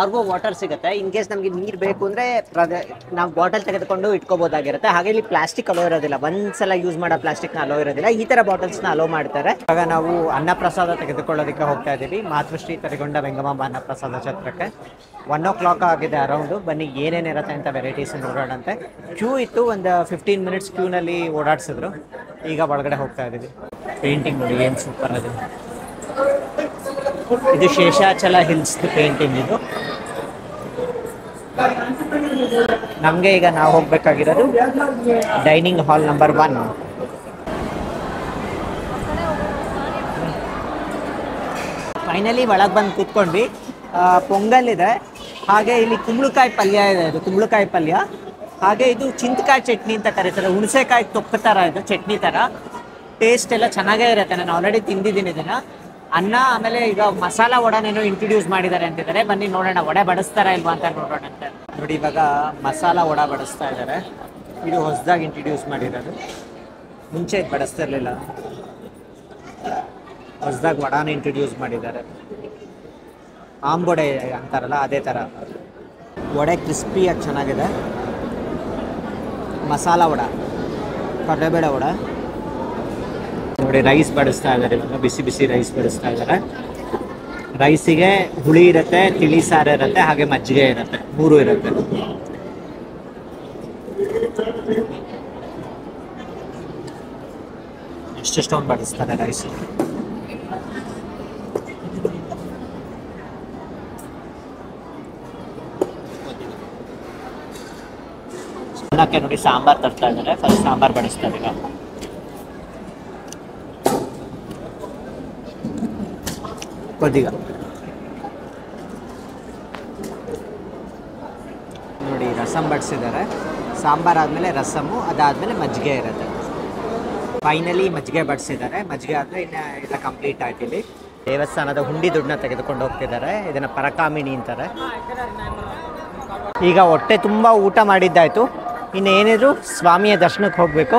RO ವಾಟರ್ ಸಿಗುತ್ತೆ. ಇನ್ ಕೇಸ್ ನಮಗೆ ನೀರು ಬೇಕು ಅಂದರೆ ನಾವು ಬಾಟಲ್ ತೆಗೆದುಕೊಂಡು ಇಟ್ಕೋಬೋದಾಗಿರುತ್ತೆ. ಹಾಗೆ ಇಲ್ಲಿ ಪ್ಲಾಸ್ಟಿಕ್ ಅಲೋ ಇರೋದಿಲ್ಲ, ಒಂದ್ಸಲ ಯೂಸ್ ಮಾಡೋ ಪ್ಲಾಸ್ಟಿಕ್ನ ಅಲೋ ಇರೋದಿಲ್ಲ. ಈ ಥರ ಬಾಟಲ್ಸ್ನ ಅಲೋ ಮಾಡ್ತಾರೆ. ಇವಾಗ ನಾವು ಅನ್ನಪ್ರಸಾದ ತೆಗೆದುಕೊಳ್ಳೋದಕ್ಕೆ ಹೋಗ್ತಾ ಇದ್ದೀವಿ, ಮಾತೃಶ್ರೀ ತರಿಗೊಂಡ ವೆಂಗಮಾಂಬ ಅನ್ನಪ್ರಸಾದ ಛತ್ರಕ್ಕೆ. 1 o'clock ಆಗಿದೆ ಅರೌಂಡು. ಬನ್ನಿ ಏನೇನಿರುತ್ತೆ ಅಂತ ವೆರೈಟೀಸ್ ನೋಡೋಣಂತೆ. ಕ್ಯೂ ಇತ್ತು, ಒಂದು 15 ಮಿನಿಟ್ಸ್ ಕ್ಯೂನಲ್ಲಿ ಓಡಾಡಿಸಿದ್ರು. ಈಗ ಒಳಗಡೆ ಹೋಗ್ತಾ ಇದ್ದೀವಿ. ಪೇಂಟಿಂಗ್ ನೋಡಿ ಏನು ಸೂಪರ್ ಇದೆ. ಇದು ಶೇಷಾಚಲ ಹಿಲ್ಸ್ ಪೇಂಟಿಂಗ್. ಇದು ನಮಗೆ ಈಗ ನಾವು ಹೋಗ್ಬೇಕಾಗಿರೋದು ಡೈನಿಂಗ್ ಹಾಲ್ ನಂಬರ್ 1. ಫೈನಲಿ ಒಳಗೆ ಬಂದು ಕೂತ್ಕೊಂಡ್ವಿ. ಪೊಂಗಲ್ ಇದೆ, ಹಾಗೆ ಇಲ್ಲಿ ಕುಂಬಳಕಾಯಿ ಪಲ್ಯ ಇದೆ. ಇದು ಕುಂಬಳಕಾಯಿ ಪಲ್ಯ, ಹಾಗೆ ಇದು ಚಿಂತಕಾಯಿ ಚಟ್ನಿ ಅಂತ ಕರೀತಾರೆ. ಹುಣಸೆಕಾಯಿ ತೊಪ್ಪು ಥರ ಇದು ಚಟ್ನಿ ಥರ. ಟೇಸ್ಟ್ ಎಲ್ಲ ಚೆನ್ನಾಗೇ ಇರುತ್ತೆ. ನಾನು ಆಲ್ರೆಡಿ ತಿಂದಿದ್ದೀನಿ ಇದನ್ನು. ಅನ್ನ, ಆಮೇಲೆ ಈಗ ಮಸಾಲ ವಡೆನೇನೋ ಇಂಟ್ರೊಡ್ಯೂಸ್ ಮಾಡಿದ್ದಾರೆ ಅಂತಿದ್ದಾರೆ. ಬನ್ನಿ ನೋಡೋಣ, ವಡೆ ಬಡಿಸ್ತಾರಾ ಇಲ್ವಾ ಅಂತ ನೋಡೋಣ ಅಂತ. ನೋಡಿ, ಇವಾಗ ಮಸಾಲ ವಡೆ ಬಡಿಸ್ತಾ ಇದ್ದಾರೆ. ಇದು ಹೊಸದಾಗಿ ಇಂಟ್ರೊಡ್ಯೂಸ್ ಮಾಡಿರೋದು, ಮುಂಚೆ ಇದು ಬಡಿಸ್ತಿರ್ಲಿಲ್ಲ. ಹೊಸದಾಗಿ ವಡಾನ ಇಂಟ್ರೊಡ್ಯೂಸ್ ಮಾಡಿದ್ದಾರೆ. ಆಂಬೊಡೆ ಅಂತಾರಲ್ಲ ಅದೇ ಥರ. ವಡೆ ಕ್ರಿಸ್ಪಿಯಾಗಿ ಚೆನ್ನಾಗಿದೆ. ಮಸಾಲ ವಡೆ, ಕಡಲೆಬೇಳೆ ವಡೆ. ನೋಡಿ, ರೈಸ್ ಬಡಿಸ್ತಾ ಇದ್ದಾರೆ. ಇವಾಗ ಬಿಸಿ ಬಿಸಿ ರೈಸ್ ಬಡಿಸ್ತಾ ಇದ್ದಾರೆ. ರೈಸಿಗೆ ಹುಳಿ ಇರುತ್ತೆ, ತಿಳಿ ಸಾರು ಇರುತ್ತೆ, ಹಾಗೆ ಮಜ್ಜಿಗೆ ಇರುತ್ತೆ, 3 ಇರುತ್ತೆ. ಎಷ್ಟೆಷ್ಟೊಂದು ಬಡಿಸ್ತಾರೆ ರೈಸ್. ಅನ್ನಕ್ಕೆ ನೋಡಿ ಸಾಂಬಾರು ತರ್ತಾ ಇದ್ದಾರೆ. ಫಸ್ಟ್ ಸಾಂಬಾರು ಬಡಿಸ್ತಾರೆ. ಈಗ ಕೊದ್ದಿಗ ನೋಡಿ, ರಸಮ್ ಬಡಿಸಿದ್ದಾರೆ. ಸಾಂಬಾರು ಆದಮೇಲೆ ರಸಮು, ಅದಾದಮೇಲೆ ಮಜ್ಜಿಗೆ ಇರುತ್ತೆ. ಫೈನಲಿ ಮಜ್ಜಿಗೆ ಬಡಿಸಿದ್ದಾರೆ. ಮಜ್ಜಿಗೆ ಆದರೆ ಎಲ್ಲ ಕಂಪ್ಲೀಟ್ ಆಗ್ತಿದೆ. ದೇವಸ್ಥಾನದ ಹುಂಡಿ ದುಡ್ಡನ್ನ ತೆಗೆದುಕೊಂಡು ಹೋಗ್ತಿದ್ದಾರೆ. ಇದನ್ನು ಪರಕಾಮಿಣಿ ಅಂತಾರೆ. ಈಗ ಹೊಟ್ಟೆ ತುಂಬ ಊಟ ಮಾಡಿದ್ದಾಯಿತು. ಇನ್ನು ಏನಿದ್ರು ಸ್ವಾಮಿಯ ದರ್ಶನಕ್ಕೆ ಹೋಗಬೇಕು.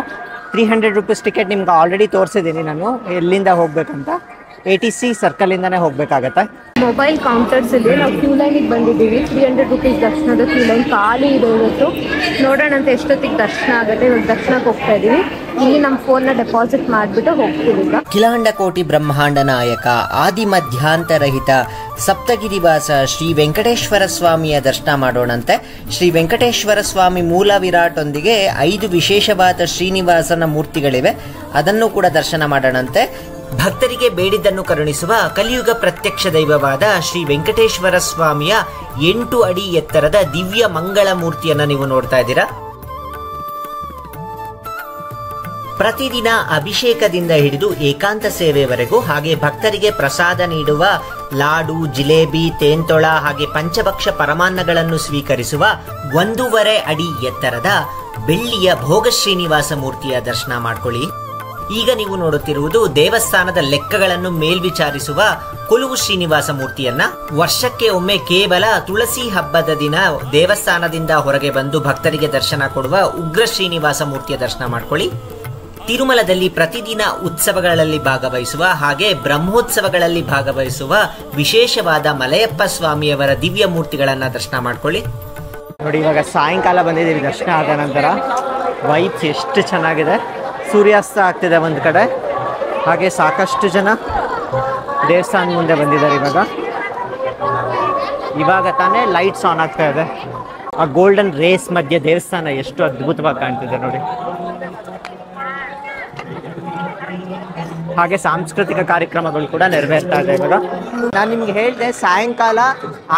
300 ರೂಪೀಸ್ ಟಿಕೆಟ್ ನಿಮ್ಗೆ ಆಲ್ರೆಡಿ ತೋರಿಸಿದ್ದೀನಿ ನಾನು ಎಲ್ಲಿಂದ ಹೋಗ್ಬೇಕಂತ. ATC ಸರ್ಕಲಿಂದನೇ ಹೋಗಬೇಕಾಗತ್ತೆ. ಮೊಬೈಲ್ ಕೌಂಟರ್ಸ್ ಇದೆ. ನಾವು ಕ್ಯೂ ಲೈನಿಗೆ ಬಂದಿದ್ದೀವಿ. 300 ರೂಪೀಸ್ ದರ್ಶನದ ಕ್ಯೂ ಲೈನ್ ಖಾಲಿ ಇದೆ ಇವತ್ತು. ನೋಡೋಣ ಅಂತ ಎಷ್ಟೊತ್ತಿಗೆ ದರ್ಶನ ಆಗುತ್ತೆ. ಇವಾಗ ದರ್ಶನಕ್ಕೆ ಹೋಗ್ತಾ ಇದ್ದೀವಿ. ಇಲ್ಲಿ ನಮ್ಮ ಫೋನ್ನ ಡೆಪಾಸಿಟ್ ಮಾಡಿಬಿಟ್ಟು ಹೋಗ್ತೀವಿ. ಈಗ ಕಿಲಾಂಡ ಕೋಟಿ ಬ್ರಹ್ಮಾಂಡ ನಾಯಕ ಆದಿ ಮಧ್ಯಾಂತರಹಿತ ಸಪ್ತಗಿರಿವಾಸ ಶ್ರೀ ವೆಂಕಟೇಶ್ವರ ಸ್ವಾಮಿಯ ದರ್ಶನ ಮಾಡೋಣಂತೆ. ಶ್ರೀ ವೆಂಕಟೇಶ್ವರ ಸ್ವಾಮಿ ಮೂಲ ವಿರಾಟೊಂದಿಗೆ 5 ವಿಶೇಷವಾದ ಶ್ರೀನಿವಾಸನ ಮೂರ್ತಿಗಳಿವೆ. ಅದನ್ನು ಕೂಡ ದರ್ಶನ ಮಾಡೋಣಂತೆ. ಭಕ್ತರಿಗೆ ಬೇಡಿದ್ದನ್ನು ಕರುಣಿಸುವ ಕಲಿಯುಗ ಪ್ರತ್ಯಕ್ಷ ದೈವವಾದ ಶ್ರೀ ವೆಂಕಟೇಶ್ವರ ಸ್ವಾಮಿಯ 8 ಅಡಿ ಎತ್ತರದ ದಿವ್ಯ ಮಂಗಳ ಮೂರ್ತಿಯನ್ನ ನೀವು ನೋಡ್ತಾ ಇದ್ದೀರಾ. ಪ್ರತಿದಿನ ಅಭಿಷೇಕದಿಂದ ಹಿಡಿದು ಏಕಾಂತ ಸೇವೆವರೆಗೂ, ಹಾಗೆ ಭಕ್ತರಿಗೆ ಪ್ರಸಾದ ನೀಡುವ ಲಾಡು, ಜಿಲೇಬಿ, ತೇನ್ತೊಳ ಹಾಗೆ ಪಂಚಭಕ್ಷ ಪರಮಾನ್ನಗಳನ್ನು ಸ್ವೀಕರಿಸುವ 1.5 ಅಡಿ ಎತ್ತರದ ಬೆಳ್ಳಿಯ ಭೋಗ ಶ್ರೀನಿವಾಸ ಮೂರ್ತಿಯ ದರ್ಶನ ಮಾಡ್ಕೊಳ್ಳಿ. ಈಗ ನೀವು ನೋಡುತ್ತಿರುವುದು ದೇವಸ್ಥಾನದ ಲೆಕ್ಕಗಳನ್ನು ಮೇಲ್ವಿಚಾರಿಸುವ ಕೊಲುವು ಶ್ರೀನಿವಾಸ ಮೂರ್ತಿಯನ್ನ. ವರ್ಷಕ್ಕೆ ಒಮ್ಮೆ ಕೇವಲ ತುಳಸಿ ಹಬ್ಬದ ದಿನ ದೇವಸ್ಥಾನದಿಂದ ಹೊರಗೆ ಬಂದು ಭಕ್ತರಿಗೆ ದರ್ಶನ ಕೊಡುವ ಉಗ್ರ ಶ್ರೀನಿವಾಸ ಮೂರ್ತಿಯ ದರ್ಶನ ಮಾಡ್ಕೊಳ್ಳಿ. ತಿರುಮಲದಲ್ಲಿ ಪ್ರತಿದಿನ ಉತ್ಸವಗಳಲ್ಲಿ ಭಾಗವಹಿಸುವ ಹಾಗೆ ಬ್ರಹ್ಮೋತ್ಸವಗಳಲ್ಲಿ ಭಾಗವಹಿಸುವ ವಿಶೇಷವಾದ ಮಲಯಪ್ಪ ಸ್ವಾಮಿಯವರ ದಿವ್ಯ ಮೂರ್ತಿಗಳನ್ನ ದರ್ಶನ ಮಾಡ್ಕೊಳ್ಳಿ. ನೋಡಿ, ಇವಾಗ ಸಾಯಂಕಾಲ ಬಂದಿದ್ದೀವಿ. ದರ್ಶನ ಆದ ನಂತರ ವೈಬ್ಸ್ ಎಷ್ಟು ಚೆನ್ನಾಗಿದೆ. ಸೂರ್ಯಾಸ್ತ ಆಗ್ತಿದೆ ಒಂದು ಕಡೆ, ಹಾಗೆ ಸಾಕಷ್ಟು ಜನ ದೇವಸ್ಥಾನ ಮುಂದೆ ಬಂದಿದ್ದಾರೆ. ಇವಾಗ ತಾನೇ ಲೈಟ್ಸ್ ಆನ್ ಆಗ್ತಾ ಇದೆ. ಆ ಗೋಲ್ಡನ್ ರೇಸ್ ಮಧ್ಯೆ ದೇವಸ್ಥಾನ ಎಷ್ಟು ಅದ್ಭುತವಾಗಿ ಕಾಣ್ತಿದೆ ನೋಡಿ. ಹಾಗೆ ಸಾಂಸ್ಕೃತಿಕ ಕಾರ್ಯಕ್ರಮಗಳು ಕೂಡ ನೆರವೇರ್ತಾ ಇದೆ. ಇವಾಗ ನಾನು ನಿಮ್ಗೆ ಹೇಳಿದೆ ಸಾಯಂಕಾಲ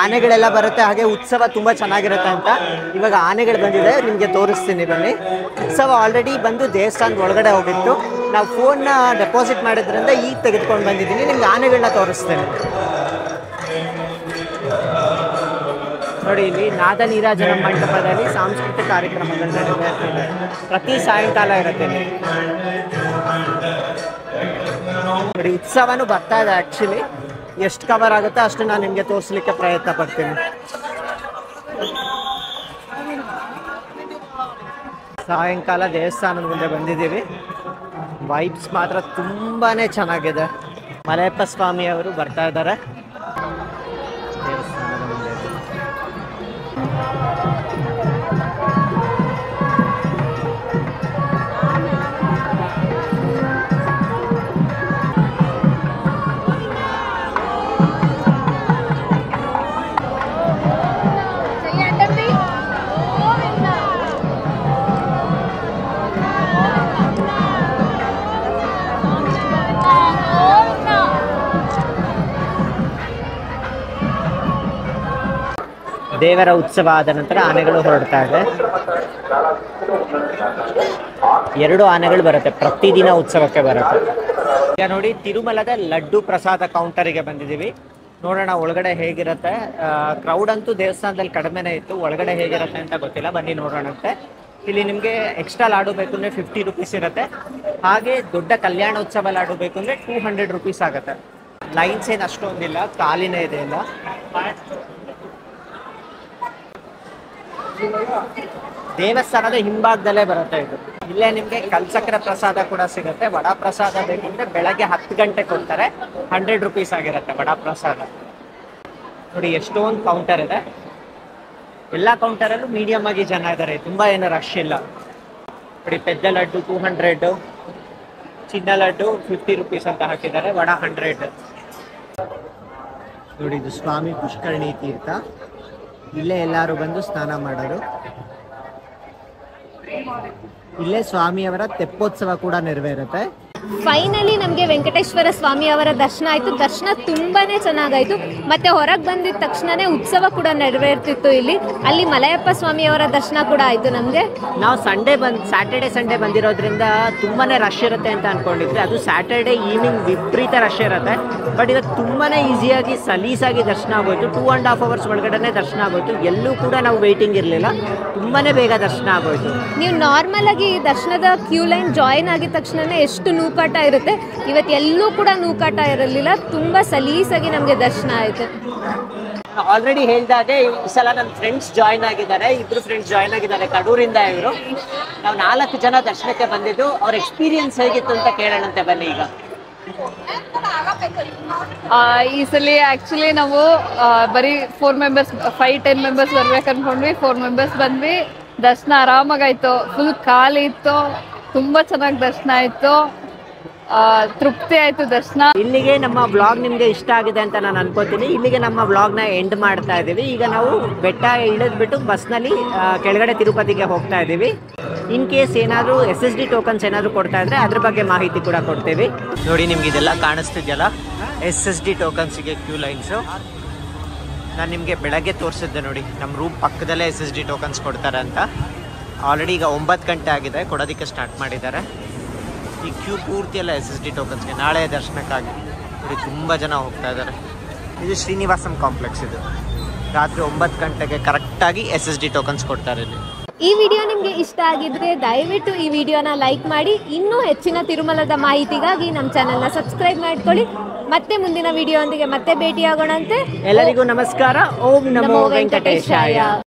ಆನೆಗಳೆಲ್ಲ ಬರುತ್ತೆ, ಹಾಗೆ ಉತ್ಸವ ತುಂಬ ಚೆನ್ನಾಗಿರುತ್ತೆ ಅಂತ. ಇವಾಗ ಆನೆಗಳು ಬಂದಿದೆ, ನಿಮಗೆ ತೋರಿಸ್ತೀನಿ ಬನ್ನಿ. ಉತ್ಸವ ಆಲ್ರೆಡಿ ಬಂದು ದೇವಸ್ಥಾನದ ಒಳಗಡೆ ಹೋಗಿತ್ತು. ನಾವು ಫೋನ್ನ ಡೆಪಾಸಿಟ್ ಮಾಡಿದ್ರಿಂದ ಈಗ ತೆಗೆದುಕೊಂಡು ಬಂದಿದ್ದೀನಿ. ನಿಮ್ಗೆ ಆನೆಗಳನ್ನ ತೋರಿಸ್ತೇನೆ. ನೋಡಿ ಇಲ್ಲಿ ನಾದ ನೀರಾಜನ ಮಂಟಪದಲ್ಲಿ ಸಾಂಸ್ಕೃತಿಕ ಕಾರ್ಯಕ್ರಮಗಳು ನಡೆಯುತ್ತೆ. ಪ್ರತಿ ಸಾಯಂಕಾಲ ಇರುತ್ತೆ ಇಲ್ಲಿ. ನೋಡಿ ಉತ್ಸವನೂ ಬರ್ತಾ ಇದೆ. ಆ್ಯಕ್ಚುಲಿ ಎಷ್ಟು ಕವರ್ ಆಗುತ್ತೆ ಅಷ್ಟು ನಾನು ನಿಮಗೆ ತೋರಿಸ್ಲಿಕ್ಕೆ ಪ್ರಯತ್ನ ಪಡ್ತೀನಿ. ಸಾಯಂಕಾಲ ದೇವಸ್ಥಾನದ ಮುಂದೆ ಬಂದಿದ್ದೀವಿ. ವೈಬ್ಸ್ ಮಾತ್ರ ತುಂಬಾ ಚೆನ್ನಾಗಿದೆ. ಮಲಯಪ್ಪ ಸ್ವಾಮಿ ಅವರು ಬರ್ತಾ ಇದ್ದಾರೆ ದೇವಸ್ಥಾನದ ಮುಂದೆ. ದೇವರ ಉತ್ಸವ ಆದ ನಂತರ ಆನೆಗಳು ಹೊರಡ್ತಾ ಇದೆ. 2 ಆನೆಗಳು ಬರುತ್ತೆ, ಪ್ರತಿದಿನ ಉತ್ಸವಕ್ಕೆ ಬರುತ್ತೆ. ಈಗ ನೋಡಿ ತಿರುಮಲದ ಲಡ್ಡು ಪ್ರಸಾದ ಕೌಂಟರಿಗೆ ಬಂದಿದ್ದೀವಿ. ನೋಡೋಣ ಒಳಗಡೆ ಹೇಗಿರುತ್ತೆ. ಕ್ರೌಡ್ ಅಂತೂ ದೇವಸ್ಥಾನದಲ್ಲಿ ಕಡಿಮೆನೇ ಇತ್ತು, ಒಳಗಡೆ ಹೇಗಿರುತ್ತೆ ಅಂತ ಗೊತ್ತಿಲ್ಲ. ಬನ್ನಿ ನೋಡೋಣಂತೆ. ಇಲ್ಲಿ ನಿಮಗೆ ಎಕ್ಸ್ಟ್ರಾ ಲಾಡು ಬೇಕು ಅಂದರೆ 50 ರೂಪೀಸ್ ಇರುತ್ತೆ. ಹಾಗೆ ದೊಡ್ಡ ಕಲ್ಯಾಣೋತ್ಸವ ಲಾಡು ಬೇಕು ಅಂದರೆ 200 ರೂಪೀಸ್ ಆಗುತ್ತೆ. ಲೈನ್ಸ್ ಏನು ಅಷ್ಟೊಂದಿಲ್ಲ, ಖಾಲಿನೇ ಇದೆ ಇಲ್ಲ. ದೇವಸ್ಥಾನದ ಹಿಂಭಾಗದಲ್ಲೇ ಬರುತ್ತೆ ಇದು. ಇಲ್ಲೇ ನಿಮಗೆ ಕಲ್ಸಕ್ಕರೆ ಪ್ರಸಾದ ಕೂಡ ಸಿಗುತ್ತೆ. ವಡಾ ಪ್ರಸಾದ ಬೇಕಂದ್ರೆ ಬೆಳಗ್ಗೆ 10 ಗಂಟೆ ಕೊಡ್ತಾರೆ, 100 ರೂಪೀಸ್ ಆಗಿರುತ್ತೆ ವಡಾ ಪ್ರಸಾದ. ನೋಡಿ ಎಷ್ಟೊಂದು ಕೌಂಟರ್ ಇದೆ. ಎಲ್ಲ ಕೌಂಟರಲ್ಲೂ ಮೀಡಿಯಮ್ ಆಗಿ ಜನ ಇದ್ದಾರೆ, ತುಂಬ ಏನು ರಶ್ ಇಲ್ಲ. ನೋಡಿ ಪೆದ್ದ ಲಡ್ಡು 200, ಚಿನ್ನ ಲಡ್ಡು 50 ರೂಪೀಸ್ ಅಂತ ಹಾಕಿದ್ದಾರೆ, ವಡಾ 100. ನೋಡಿ ಇದು ಸ್ವಾಮಿ ಪುಷ್ಕರಣಿ ತೀರ್ಥ. ಇಲ್ಲೇ ಎಲ್ಲರೂ ಬಂದು ಸ್ನಾನ ಮಾಡೋರು. ಇಲ್ಲೇ ಸ್ವಾಮಿಯವರ ತೆಪ್ಪೋತ್ಸವ ಕೂಡ ನೆರವೇರುತ್ತೆ. ಫೈನಲಿ ನಮಗೆ ವೆಂಕಟೇಶ್ವರ ಸ್ವಾಮಿ ಅವರ ದರ್ಶನ ಆಯಿತು. ದರ್ಶನ ತುಂಬಾನೇ ಚೆನ್ನಾಗಾಯಿತು. ಮತ್ತೆ ಹೊರಗೆ ಬಂದಿದ್ದ ತಕ್ಷಣನೇ ಉತ್ಸವ ಕೂಡ ನೆರವೇರ್ತಿತ್ತು ಇಲ್ಲಿ. ಅಲ್ಲಿ ಮಲಯಪ್ಪ ಸ್ವಾಮಿ ಅವರ ದರ್ಶನ ಕೂಡ ಆಯಿತು ನಮಗೆ. ನಾವು ಸ್ಯಾಟರ್ಡೆ ಸಂಡೇ ಬಂದಿರೋದ್ರಿಂದ ತುಂಬಾ ರಶ್ ಇರುತ್ತೆ ಅಂತ ಅಂದ್ಕೊಂಡಿದ್ವಿ. ಅದು ಸ್ಯಾಟರ್ಡೆ ಈವ್ನಿಂಗ್ ವಿಪರೀತ ರಶ್ ಇರುತ್ತೆ. ಬಟ್ ಇವತ್ತು ತುಂಬಾ ಈಸಿಯಾಗಿ ಸಲೀಸಾಗಿ ದರ್ಶನ ಆಗೋಯ್ತು. 2.5 ಅವರ್ಸ್ ಒಳಗಡೆ ದರ್ಶನ ಆಗೋಯ್ತು. ಎಲ್ಲೂ ಕೂಡ ನಾವು ವೆಯ್ಟಿಂಗ್ ಇರಲಿಲ್ಲ, ತುಂಬಾ ಬೇಗ ದರ್ಶನ ಆಗೋಯ್ತು. ನೀವು ನಾರ್ಮಲ್ ಆಗಿ ದರ್ಶನದ ಕ್ಯೂ ಲೈನ್ ಜಾಯಿನ್ ಆಗಿದ ತಕ್ಷಣನೇ ಎಷ್ಟು ನೂಕಾಟ ಇರುತ್ತೆ, ಇವತ್ತು ಎಲ್ಲೂ ಕೂಡ ನೂಕಾಟ ಇರಲಿಲ್ಲ. ತುಂಬಾ ಸಲೀಸಾಗಿ ನಮಗೆ ದರ್ಶನ ಆಯಿತು. ಆಲ್ರೆಡಿ ಹೇಳಿದಾಗೆ ಈ ಸಲ ನನ್ನ ಫ್ರೆಂಡ್ಸ್ ಜಾಯ್ನ್ ಆಗಿದ್ದಾರೆ. 2 ಫ್ರೆಂಡ್ಸ್ ಜಾಯ್ನ್ ಆಗಿದ್ದಾರೆ ಕಡೂರಿಂದ. ಇವರು ನಾವು 4 ಜನ ದರ್ಶನಕ್ಕೆ ಬಂದಿದ್ದು. ಅವ್ರ ಎಕ್ಸ್ಪೀರಿಯನ್ಸ್ ಹೇಗಿತ್ತು ಅಂತ ಕೇಳೋಣಂತೆ ಬನ್ನಿ. ಈಗ ಈ ಸಲ ಆ್ಯಕ್ಚುಲಿ ನಾವು ಬರೀ 4 ಮೆಂಬರ್ಸ್ 5-10 ಮೆಂಬರ್ಸ್ ಬರ್ಬೇಕು ಅನ್ಕೊಂಡ್ವಿ. 4 ಮೆಂಬರ್ಸ್ ಬಂದ್ವಿ. ದರ್ಶನ ಆರಾಮಾಗಾಯ್ತು. ಫುಲ್ ಖಾಲಿ ಇತ್ತು. ತುಂಬ ಚೆನ್ನಾಗಿ ದರ್ಶನ ಆಯಿತು. ತೃಪ್ತಿ ಆಯಿತು ದರ್ಶನ. ಇಲ್ಲಿಗೆ ನಮ್ಮ ವ್ಲಾಗ್ ನಿಮಗೆ ಇಷ್ಟ ಆಗಿದೆ ಅಂತ ನಾನು ಅನ್ಕೋತೀನಿ. ಇಲ್ಲಿಗೆ ನಮ್ಮ ವ್ಲಾಗ್ನ ಎಂಡ್ ಮಾಡ್ತಾ ಇದ್ದೀವಿ. ಈಗ ನಾವು ಬೆಟ್ಟ ಇಳಿದ್ಬಿಟ್ಟು ಬಸ್ನಲ್ಲಿ ಕೆಳಗಡೆ ತಿರುಪತಿಗೆ ಹೋಗ್ತಾ ಇದ್ದೀವಿ. ಇನ್ ಕೇಸ್ ಏನಾದರೂ SSD ಟೋಕನ್ಸ್ ಏನಾದರೂ ಕೊಡ್ತಾ ಇದ್ರೆ ಅದ್ರ ಬಗ್ಗೆ ಮಾಹಿತಿ ಕೂಡ ಕೊಡ್ತೀವಿ. ನೋಡಿ ನಿಮ್ಗೆ ಇದೆಲ್ಲ ಕಾಣಿಸ್ತಿದೆಯಲ್ಲ, SSD ಟೋಕನ್ಸಿಗೆ ಕ್ಯೂ ಲೈನ್ಸು. ನಾನು ನಿಮಗೆ ಬೆಳಗ್ಗೆ ತೋರಿಸಿದ್ದೆ ನೋಡಿ, ನಮ್ಮ ರೂಮ್ ಪಕ್ಕದಲ್ಲೇ SSD ಟೋಕನ್ಸ್ ಕೊಡ್ತಾರೆ ಅಂತ. ಆಲ್ರೆಡಿ ಈಗ 9 ಗಂಟೆ ಆಗಿದೆ, ಕೊಡೋದಕ್ಕೆ ಸ್ಟಾರ್ಟ್ ಮಾಡಿದ್ದಾರೆ. ಈ ಕ್ಯೂ ಪೂರ್ತಿ ಎಲ್ಲ SSD ಟೋಕನ್ಸ್ಗೆ ನಾಳೆ ದರ್ಶನಕ್ಕಾಗಿ. ನೋಡಿ ತುಂಬ ಜನ ಹೋಗ್ತಾ ಇದ್ದಾರೆ. ಇದು ಶ್ರೀನಿವಾಸಂ ಕಾಂಪ್ಲೆಕ್ಸ್. ಇದು ರಾತ್ರಿ 9 ಗಂಟೆಗೆ ಕರೆಕ್ಟಾಗಿ SSD ಟೋಕನ್ಸ್ ಕೊಡ್ತಾರೆ ಇಲ್ಲಿ. ಈ ವಿಡಿಯೋ ನಿಮಗೆ ಇಷ್ಟ ಆಗಿದ್ರೆ ದಯವಿಟ್ಟು ಈ ವಿಡಿಯೋನ ಲೈಕ್ ಮಾಡಿ. ಇನ್ನೂ ಹೆಚ್ಚಿನ ತಿರುಮಲದ ಮಾಹಿತಿಗಾಗಿ ನಮ್ಮ ಚಾನೆಲ್ನ ಸಬ್ಸ್ಕ್ರೈಬ್ ಮಾಡ್ಕೊಳ್ಳಿ. ಮತ್ತೆ ಮುಂದಿನ ವಿಡಿಯೋ ಒಂದಿಗೆ ಮತ್ತೆ ಭೇಟಿಯಾಗೋಣಂತೆ. ಎಲ್ಲರಿಗೂ ನಮಸ್ಕಾರ. ಓಂ ನಮೋ ವೆಂಕಟೇಶಾಯ.